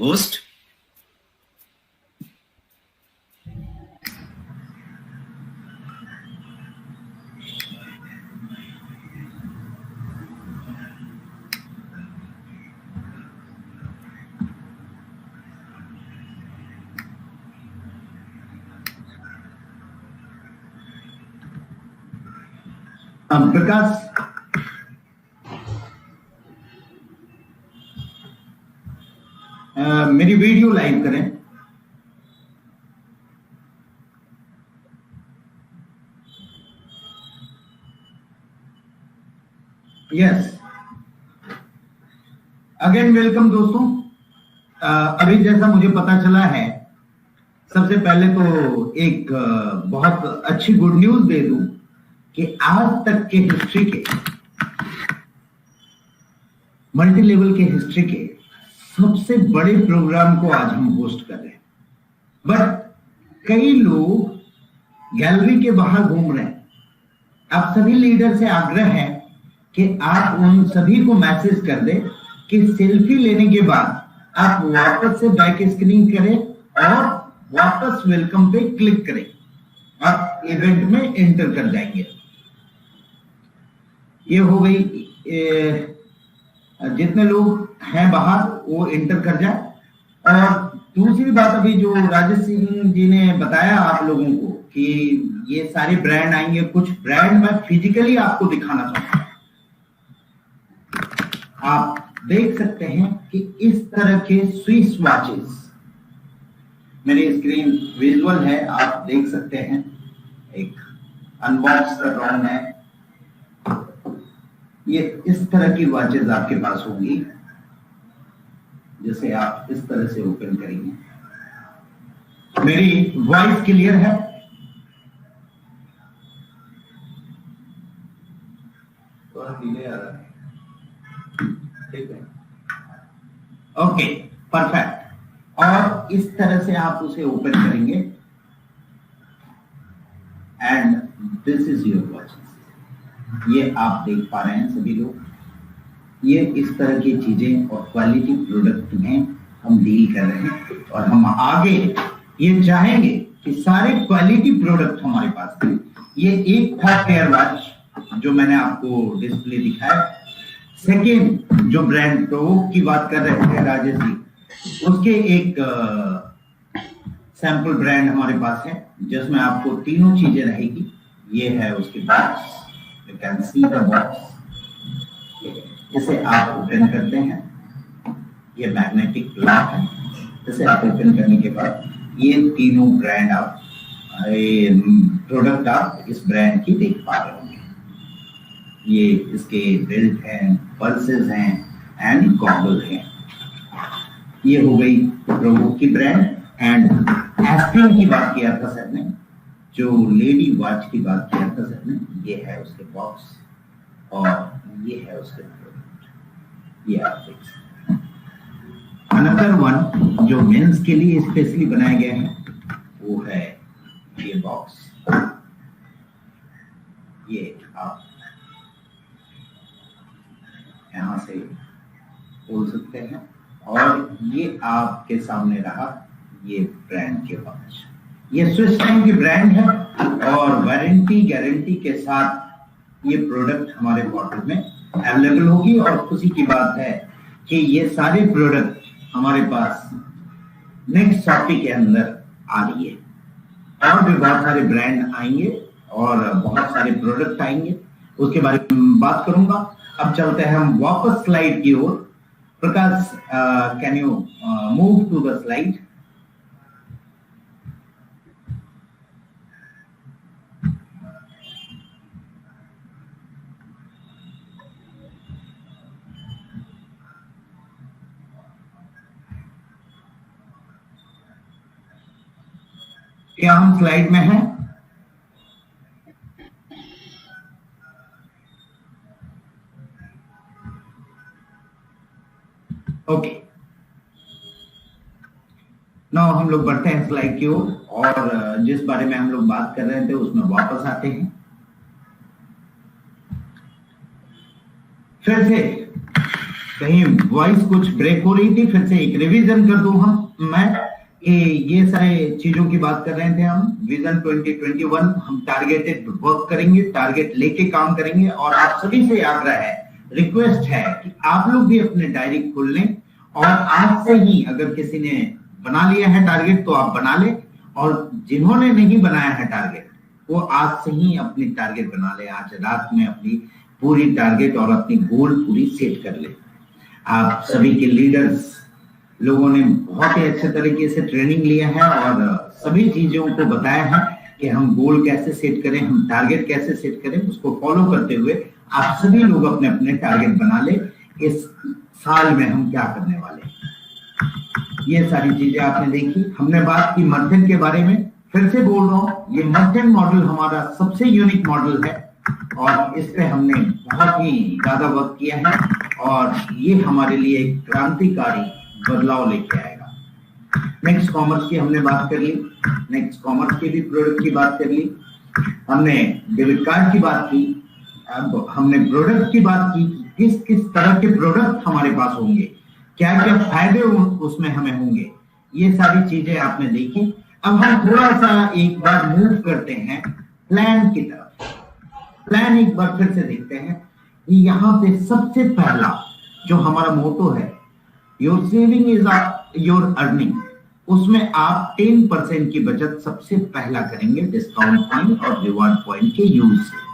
host. Prakash, मेरी वीडियो लाइव करें। यस, अगेन वेलकम दोस्तों। अभी जैसा मुझे पता चला है, सबसे पहले तो एक बहुत अच्छी गुड न्यूज दे दूं कि आज तक के हिस्ट्री के मल्टी लेवल के हिस्ट्री के सबसे बड़े प्रोग्राम को आज हम होस्ट कर रहे हैं। बट कई लोग गैलरी के बाहर घूम रहे हैं। आप सभी लीडर से आग्रह है कि आप उन सभी को मैसेज कर दें कि सेल्फी लेने के बाद आप वापस से बैक स्क्रीनिंग करें और वापस वेलकम पे क्लिक करें, आप इवेंट में एंटर कर जाएंगे। ये हो गई, जितने लोग हैं बाहर वो एंटर कर जाए। और दूसरी बात, अभी जो राजेश सिंह जी ने बताया आप लोगों को कि ये सारे ब्रांड आएंगे, कुछ ब्रांड मैं फिजिकली आपको दिखाना चाहता हूं। आप देख सकते हैं कि इस तरह के स्विस वॉचेस, मेरी स्क्रीन विजुअल है, आप देख सकते हैं। एक अनबॉक्स कर रहा हूं मैं। ये इस तरह की वॉचेस आपके पास होंगी, जैसे आप इस तरह से ओपन करेंगे। मेरी वॉइस क्लियर है? थोड़ा डिले आ रहा है, ठीक है, ओके, परफेक्ट। और इस तरह से आप उसे ओपन करेंगे and this is your watch. ये आप देख पा रहे हैं सभी लोग। ये इस तरह की चीजें और क्वालिटी प्रोडक्ट में हम डील कर रहे हैं और हम आगे ये चाहेंगे कि सारे क्वालिटी प्रोडक्ट हमारे पास थे। ये एक था फेयर वॉच जो मैंने आपको डिस्प्ले दिखाया। सेकेंड, जो ब्रांड प्रोवोक की बात कर रहे थे राजेश जी, उसके एक सैंपल ब्रांड हमारे पास है जिसमें आपको तीनों चीजें रहेगी। ये है उसके box, you can see the box. इसे आप ओपन करते हैं, ये मैग्नेटिक लॉक है। इसे आप ओपन करने के बाद ये तीनों ब्रांड आप प्रोडक्ट आप इस ब्रांड की देख पा रहे होंगे। ये इसके बेल्ट हैं, पर्सेस हैं एंड गॉगल हैं। ये हो गई प्रोवोक की ब्रांड। एंड एस्पिन की बात किया था सर ने, जो लेडी वॉच की बात किया था सर ने, ये है उसके बॉक्स और ये है उसके प्रोडक्ट। ये आप देख सकते हैं। अनदर वन जो मेंस के लिए स्पेशली बनाए गए हैं वो है ये बॉक्स। ये आप यहां से खोल सकते हैं और ये आपके सामने रहा ये ब्रांड के वॉच। ये स्विस टाइम की ब्रांड है और वारंटी गारंटी के साथ ये प्रोडक्ट हमारे बॉटल में अवेलेबल होगी। और खुशी की बात है कि ये सारे प्रोडक्ट हमारे पास नेक्स्ट शॉपी के अंदर आ रही है। और भी बहुत सारे ब्रांड आएंगे और बहुत सारे प्रोडक्ट आएंगे, उसके बारे में बात करूंगा। अब चलते हैं हम वापस स्लाइड की ओर। Prakash, can you move to the slide? क्या हम स्लाइड में हैं? ओके, नाउ हम लोग बढ़ते हैं स्लाइड की ओर और जिस बारे में हम लोग बात कर रहे थे उसमें वापस आते हैं। फिर से कहीं वॉइस कुछ ब्रेक हो रही थी, फिर से एक रिवीजन कर दूं मैं कि ये सारे चीजों की बात कर रहे थे हम। विजन 2021 हम टारगेटेड वर्क करेंगे, टारगेट लेके काम करेंगे। और आप सभी से आग्रह है, रिक्वेस्ट है कि आप लोग भी अपने डायरी खोल लें और आज से ही, अगर किसी ने बना लिया है टारगेट तो आप बना लें, और जिन्होंने नहीं बनाया है टारगेट वो आज से ही अपनी टारगेट बना ले। आज रात में अपनी पूरी टारगेट और अपनी गोल पूरी सेट कर ले। आप सभी के लीडर्स लोगों ने बहुत ही अच्छे तरीके से ट्रेनिंग लिया है और सभी चीजों को बताया है कि हम गोल कैसे सेट करें, हम टारगेट कैसे सेट करें। उसको फॉलो करते हुए आप सभी लोग अपने अपने टारगेट बना ले। इस साल में हम क्या करने वाले, ये सारी चीजें आपने देखी। हमने बात की मर्थन के बारे में, फिर से बोल रहा हूं, ये मर्थन मॉडल हमारा सबसे यूनिक मॉडल है और इस पे हमने बहुत ही ज्यादा वर्क किया है और ये हमारे लिए एक क्रांतिकारी बदलाव लेके आएगा। नेक्स्ट कॉमर्स की हमने बात कर ली, नेक्स्ट कॉमर्स के भी प्रोडक्ट की बात कर ली, हमने डेबिट कार्ड की बात की, अब हमने प्रोडक्ट की बात की, किस किस तरह के प्रोडक्ट हमारे पास होंगे, क्या क्या फायदे उसमें हमें होंगे, ये सारी चीजें आपने देखी। अब हम थोड़ा सा एक बार मूव करते हैं प्लान की तरफ। प्लान एक बार फिर से देखते हैं कि यहाँ पे सबसे पहला जो हमारा मोटो है, your saving is your earning, उसमें आप 10% की बचत सबसे पहला करेंगे डिस्काउंट पॉइंट और रिवार्ड पॉइंट के यूज से।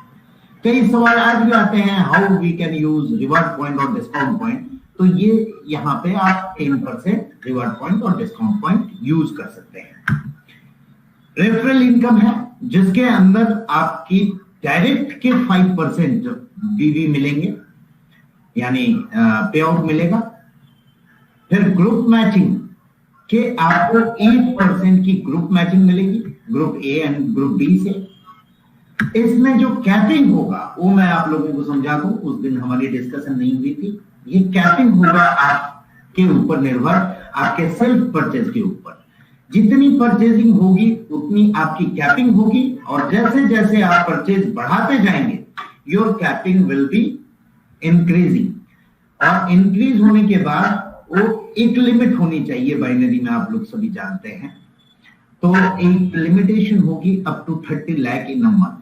कई सवाल आज भी आते हैं, how we can use reward point और डिस्काउंट पॉइंट, तो ये यहाँ पे आप 10% रिवार्ड पॉइंट और डिस्काउंट पॉइंट यूज कर सकते हैं। रेफरल इनकम है जिसके अंदर आपकी डायरेक्ट के 5% बीवी मिलेंगे, यानी पे आउट मिलेगा। फिर ग्रुप मैचिंग के आपको 8% की ग्रुप मैचिंग मिलेगी, group A and group B से। इसमें जो कैपिंग होगा वो मैं आप लोगों को समझा दूं, उस दिन हमारी डिस्कशन नहीं हुई थी। ये कैपिंग होगा आपके ऊपर निर्भर, आपके सेल्फ परचेज के ऊपर। जितनी परचेजिंग होगी उतनी आपकी कैपिंग होगी, और जैसे जैसे आप परचेज बढ़ाते जाएंगे your capping will be increasing. और इंक्रीज होने के बाद वो एक लिमिट होनी चाहिए, बाइनरी में आप लोग सभी जानते हैं, तो एक लिमिटेशन होगी up to 30 lakh in a month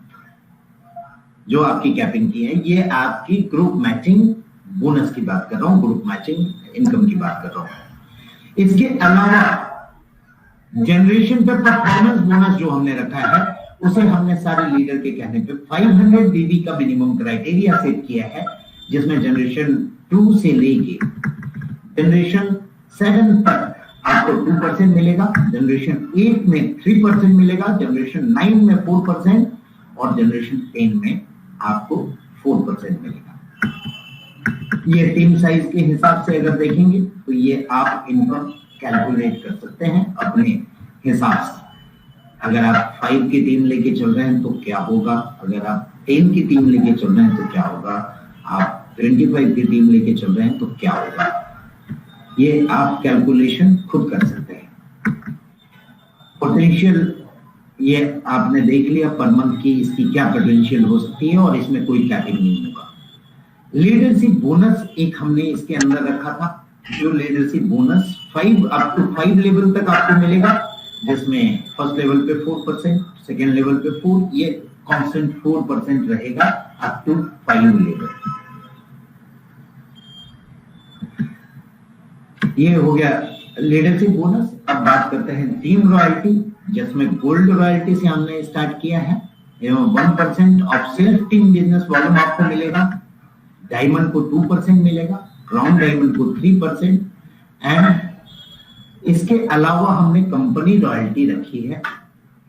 जो आपकी कैपिंग की है। ये आपकी ग्रुप मैचिंग बोनस की बात कर रहा हूं, ग्रुप मैचिंग इनकम की बात कर रहा हूं। इसके अलावा जनरेशन पे परफॉर्मेंस बोनस जो हमने रखा है, उसे हमने सारे लीडर के कहने पे 500 डीबी का मिनिमम क्राइटेरिया सेट किया है, जिसमें जनरेशन 2 से लेके जनरेशन 7 तक आपको 2% मिलेगा, जनरेशन 8 में 3% मिलेगा, जनरेशन 9 में 4% और जनरेशन 10 में आपको 4% मिलेगा। ये टीम साइज के हिसाब से अगर देखेंगे तो ये आप इनकम कैलकुलेट कर सकते हैं अपने हिसाब से। अगर आप 5 की टीम लेके चल रहे हैं तो क्या होगा, अगर आप 10 की टीम लेके चल रहे हैं तो क्या होगा, आप 25 की टीम लेके चल रहे हैं तो क्या होगा, ये आप कैलकुलेशन खुद कर सकते हैं। पोटेंशियल ये आपने देख लिया पर मंथ की, इसकी क्या पोटेंशियल हो सकती है, और इसमें कोई कैपिंग नहीं होगा। लीडरशिप बोनस एक हमने इसके अंदर रखा था, जो leadership bonus 5 up to 5 level तक आपको मिलेगा, जिसमें फर्स्ट लेवल पे 4%, सेकेंड लेवल पे 4, ये कांस्टेंट 4% रहेगा अप टू 5 लेवल। ये हो गया लीडरशिप बोनस। अब बात करते हैं टीम रॉयल्टी, जिसमें गोल्ड रॉयल्टी से हमने स्टार्ट किया है, 1% of self team business volume आपको मिलेगा, डायमंड को 2% मिलेगा, क्राउन डायमंड को 3%, एंड इसके अलावा हमने कंपनी रॉयल्टी रखी है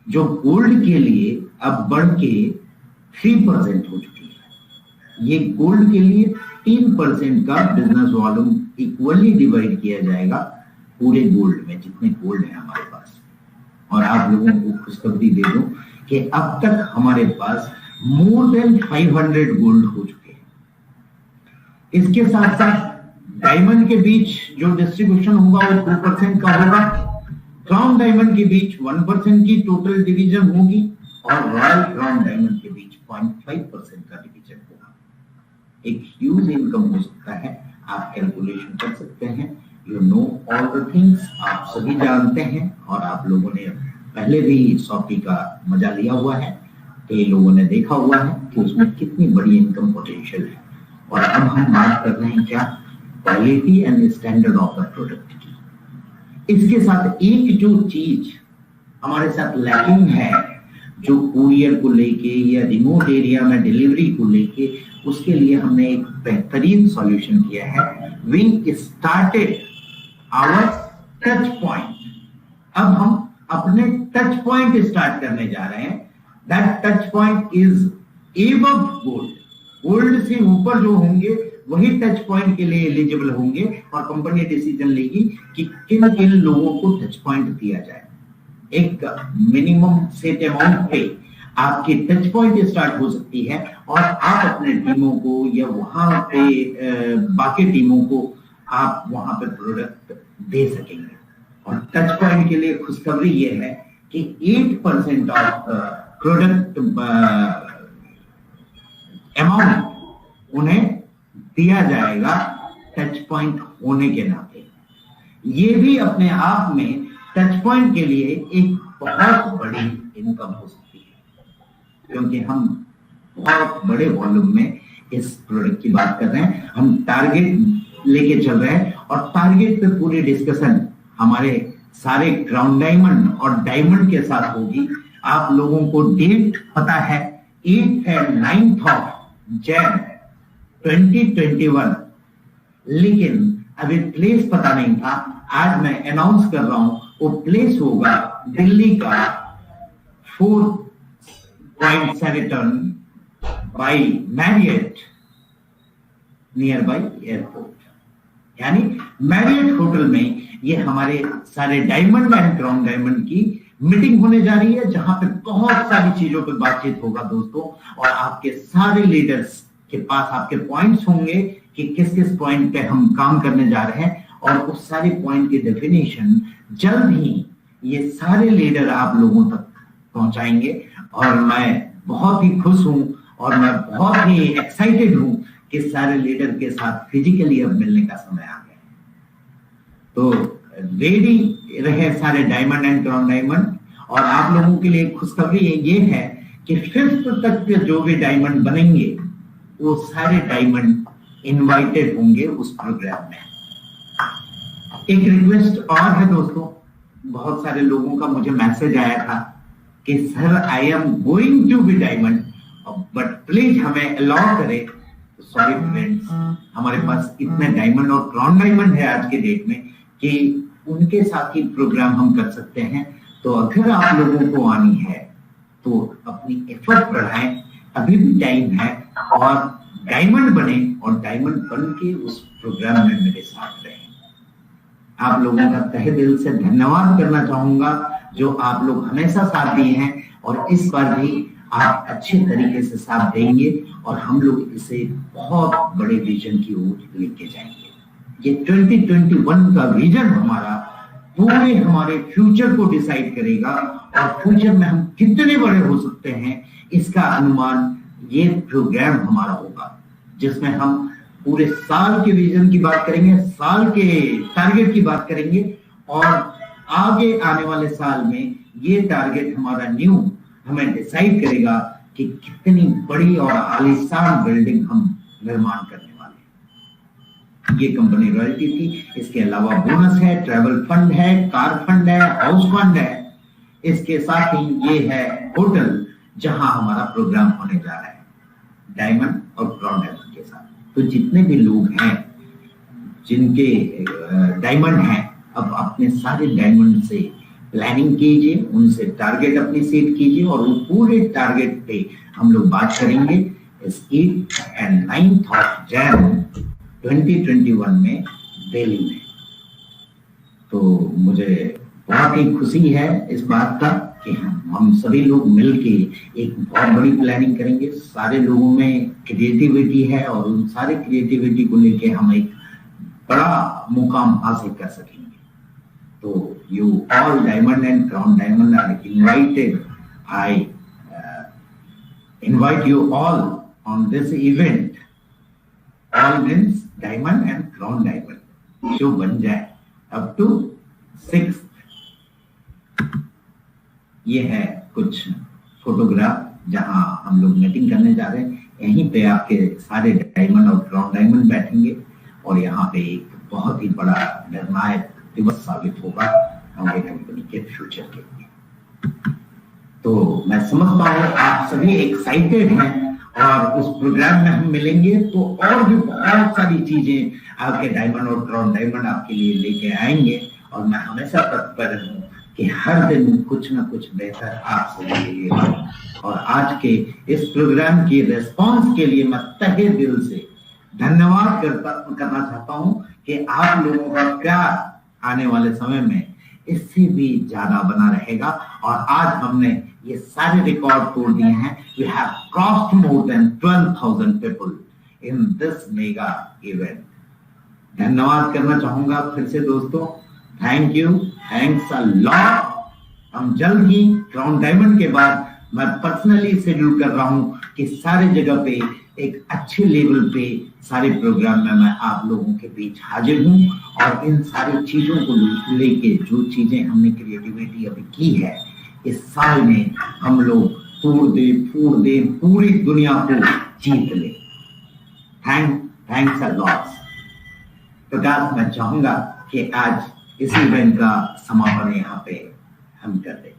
जो गोल्ड के लिए अब बढ़ के 3% हो चुकी है। ये गोल्ड के लिए 3% का बिजनेस वॉल्यूम इक्वली डिवाइड किया जाएगा पूरे गोल्ड में, जितने गोल्ड है हमारे पास। और आप लोगों को खुशखबरी दे दूं कि अब तक हमारे पास मोर देन 500 गोल्ड हो चुके हैं। इसके साथ साथ डायमंड के बीच जो डिस्ट्रीब्यूशन होगा वो 2% का होगा, क्राउन डायमंड के बीच 1% की टोटल डिवीजन होगी, और रॉयल क्राउन डायमंड के बीच 0.5% का डिवीजन होगा। एक ह्यूज इनकम हो सकता है, आप कैलकुलेशन कर सकते हैं। You know all the things, आप सभी जानते हैं, और आप लोगों ने पहले भी शॉपी का मजा लिया हुआ है, कई लोगों ने देखा हुआ है कि उसमें कितनी बड़ी इनकम पोटेंशियल है। और अब हम बात कर रहे हैं क्या, quality and standard of the product की। इसके साथ एक जो चीज हमारे साथ लैकिंग है, जो कुरियर को लेके या रिमोट एरिया में डिलीवरी को लेके, उसके लिए हमने एक बेहतरीन सॉल्यूशन किया है। We started our touch point. अब हम अपने टच पॉइंट स्टार्ट करने जा रहे हैं। That touch point is above gold. Gold से ऊपर जो होंगे वही टच पॉइंट के लिए एलिजिबल होंगे, और कंपनी डिसीजन लेगी कि किन किन लोगों को टच पॉइंट दिया जाए। एक मिनिमम सेट अमाउंट पे आपकी टच पॉइंट स्टार्ट हो सकती है और आप अपने टीमों को या वहां पे बाकी टीमों को आप वहां पे प्रोडक्ट दे सकेंगे। और टच पॉइंट के लिए खुशखबरी ये है कि 8% ऑफ प्रोडक्ट अमाउंट उन्हें दिया जाएगा टच पॉइंट होने के नाते। ये भी अपने आप में टच पॉइंट के लिए एक बहुत बड़ी इनकम हो सकती है, क्योंकि हम बहुत बड़े वॉल्यूम में इस प्रोडक्ट की बात कर रहे हैं। हम टारगेट लेके चल रहे हैं और टारगेट पे पूरी डिस्कशन हमारे सारे क्राउन डायमंड और डायमंड के साथ होगी। आप लोगों को डेट पता है, 8 एंड 9 ऑफ जैन 2021, लेकिन अभी प्लेस पता नहीं था। आज मैं अनाउंस कर रहा हूं, वो प्लेस होगा दिल्ली का 4 Sheraton by Marriott near by airport. यानी मैरियट होटल में ये हमारे सारे डायमंड एंड क्राउन डायमंड की मीटिंग होने जा रही है, जहां पे बहुत सारी चीजों पे बातचीत होगा दोस्तों। और आपके सारे लीडर्स के पास आपके पॉइंट्स होंगे कि किस किस पॉइंट पे हम काम करने जा रहे हैं, और उस सारे पॉइंट की डेफिनेशन जल्द ही ये सारे लीडर आप लोगों तक पहुंचाएंगे। और मैं बहुत ही खुश हूं और मैं बहुत ही एक्साइटेड हूं कि सारे लीडर के साथ फिजिकली अब मिलने का समय आ गया। तो रेडी रहे सारे डायमंड एंड क्राउन डायमंड। और आप लोगों के लिए खुशखबरी ये है कि 5th तक के जो भी डायमंड बनेंगे वो सारे डायमंड इनवाइटेड होंगे उस प्रोग्राम में। एक रिक्वेस्ट और है दोस्तों, बहुत सारे लोगों का मुझे मैसेज आया था कि sir I am going to be diamond, but please हमें अलाउ करें। सॉरी फ्रेंड्स, हमारे पास इतने डायमंड और क्राउन डायमंड है आज के डेट में कि उनके साथ ही प्रोग्राम हम कर सकते हैं। तो अगर आप लोगों को आनी है तो अपनी एफर्ट बढ़ाएं, अभी भी टाइम है, और डायमंड बने और डायमंड बन के उस प्रोग्राम में मेरे साथ रहें। आप लोगों का तहे दिल से धन्यवाद करना चाहूंगा, जो आप लोग हमेशा साथ दिए हैं, और इस बार भी आप अच्छे तरीके से साथ देंगे और हम लोग इसे बहुत बड़े विजन की ओर लेके जाएंगे। ये 2021 का विजन हमारा पूरे हमारे फ्यूचर को डिसाइड करेगा, और फ्यूचर में हम कितने बड़े हो सकते हैं इसका अनुमान ये प्रोग्राम हमारा होगा, जिसमें हम पूरे साल के विजन की बात करेंगे, साल के टारगेट की बात करेंगे, और आगे आने वाले साल में ये टारगेट हमारा न्यू हमें डिसाइड करेगा कि कितनी बड़ी और आलीशान बिल्डिंग हम निर्माण करने वाले हैं। ये कंपनी रॉयल्टी थी, इसके अलावा बोनस है, ट्रैवल फंड है, कार फंड है, हाउस फंड है, इसके साथ ही ये है होटल जहां हमारा प्रोग्राम होने जा रहा है डायमंड और क्राउन डायमंड के साथ। तो जितने भी लोग हैं जिनके डायमंड हैं, अब अपने सारे डायमंड से प्लानिंग कीजिए, उनसे टारगेट अपनी सेट कीजिए, और वो पूरे टारगेट पे हम लोग बात करेंगे इस 8 एंड 9 ऑफ जैन 2021 में दिल्ली में। तो मुझे बहुत ही खुशी है इस बात का कि हम सभी लोग मिलके एक बहुत बड़ी प्लानिंग करेंगे। सारे लोगों में क्रिएटिविटी है, और उन सारे क्रिएटिविटी को लेके हम एक बड़ा मुकाम हासिल कर सकेंगे। तो you all diamond and crown diamond are invited. I invite you all on this event. All means diamond and crown diamond. Show बन जाए up to 6th। ये है कुछ फोटोग्राफ जहां हम लोग मीटिंग करने जा रहे हैं। यहीं पे आपके सारे डायमंड और क्राउन डायमंड बैठेंगे, और यहाँ पे एक बहुत ही बड़ा निर्णायक दिवस साबित होगा हमारी कंपनी के फ्यूचर के लिए। तो मैं समझता हूँ आप सभी एक्साइटेड हैं, और उस प्रोग्राम में हम मिलेंगे तो और भी बहुत सारी चीजें आपके डायमंड और क्राउन डायमंड आपके लिए लेके आएंगे। और मैं हमेशा तत्पर हूँ कि हर दिन कुछ ना कुछ बेहतर आपसे लिए। और आज के इस प्रोग्राम की रिस्पॉन्स के लिए मैं तहे दिल से धन्यवाद करना चाहता हूँ कि आप लोगों का प्यार आने वाले समय में इससे भी ज्यादा बना रहेगा। और आज हमने ये सारे रिकॉर्ड तोड़ दिए हैं. We have crossed more than 12,000 people in this mega event. धन्यवाद करना चाहूंगा फिर से दोस्तों. Thank you, thanks a lot. हम जल्द ही क्राउन डायमंड के बाद मैं पर्सनली शेड्यूल कर रहा हूं कि सारे जगह पे एक अच्छे लेवल पे सारे प्रोग्राम में मैं आप लोगों के बीच हाजिर हूं और इन सारी चीजों को लेके जो चीजें हमने क्रिएटिविटी अभी की है इस साल में हम लोग तोड़ दे फोड़ दे पूरी दुनिया को जीत ले. Thanks a lot. प्रकाश, मैं चाहूंगा कि आज इस इवेंट का समापन यहाँ पे हम कर दें.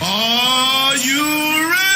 Are you ready?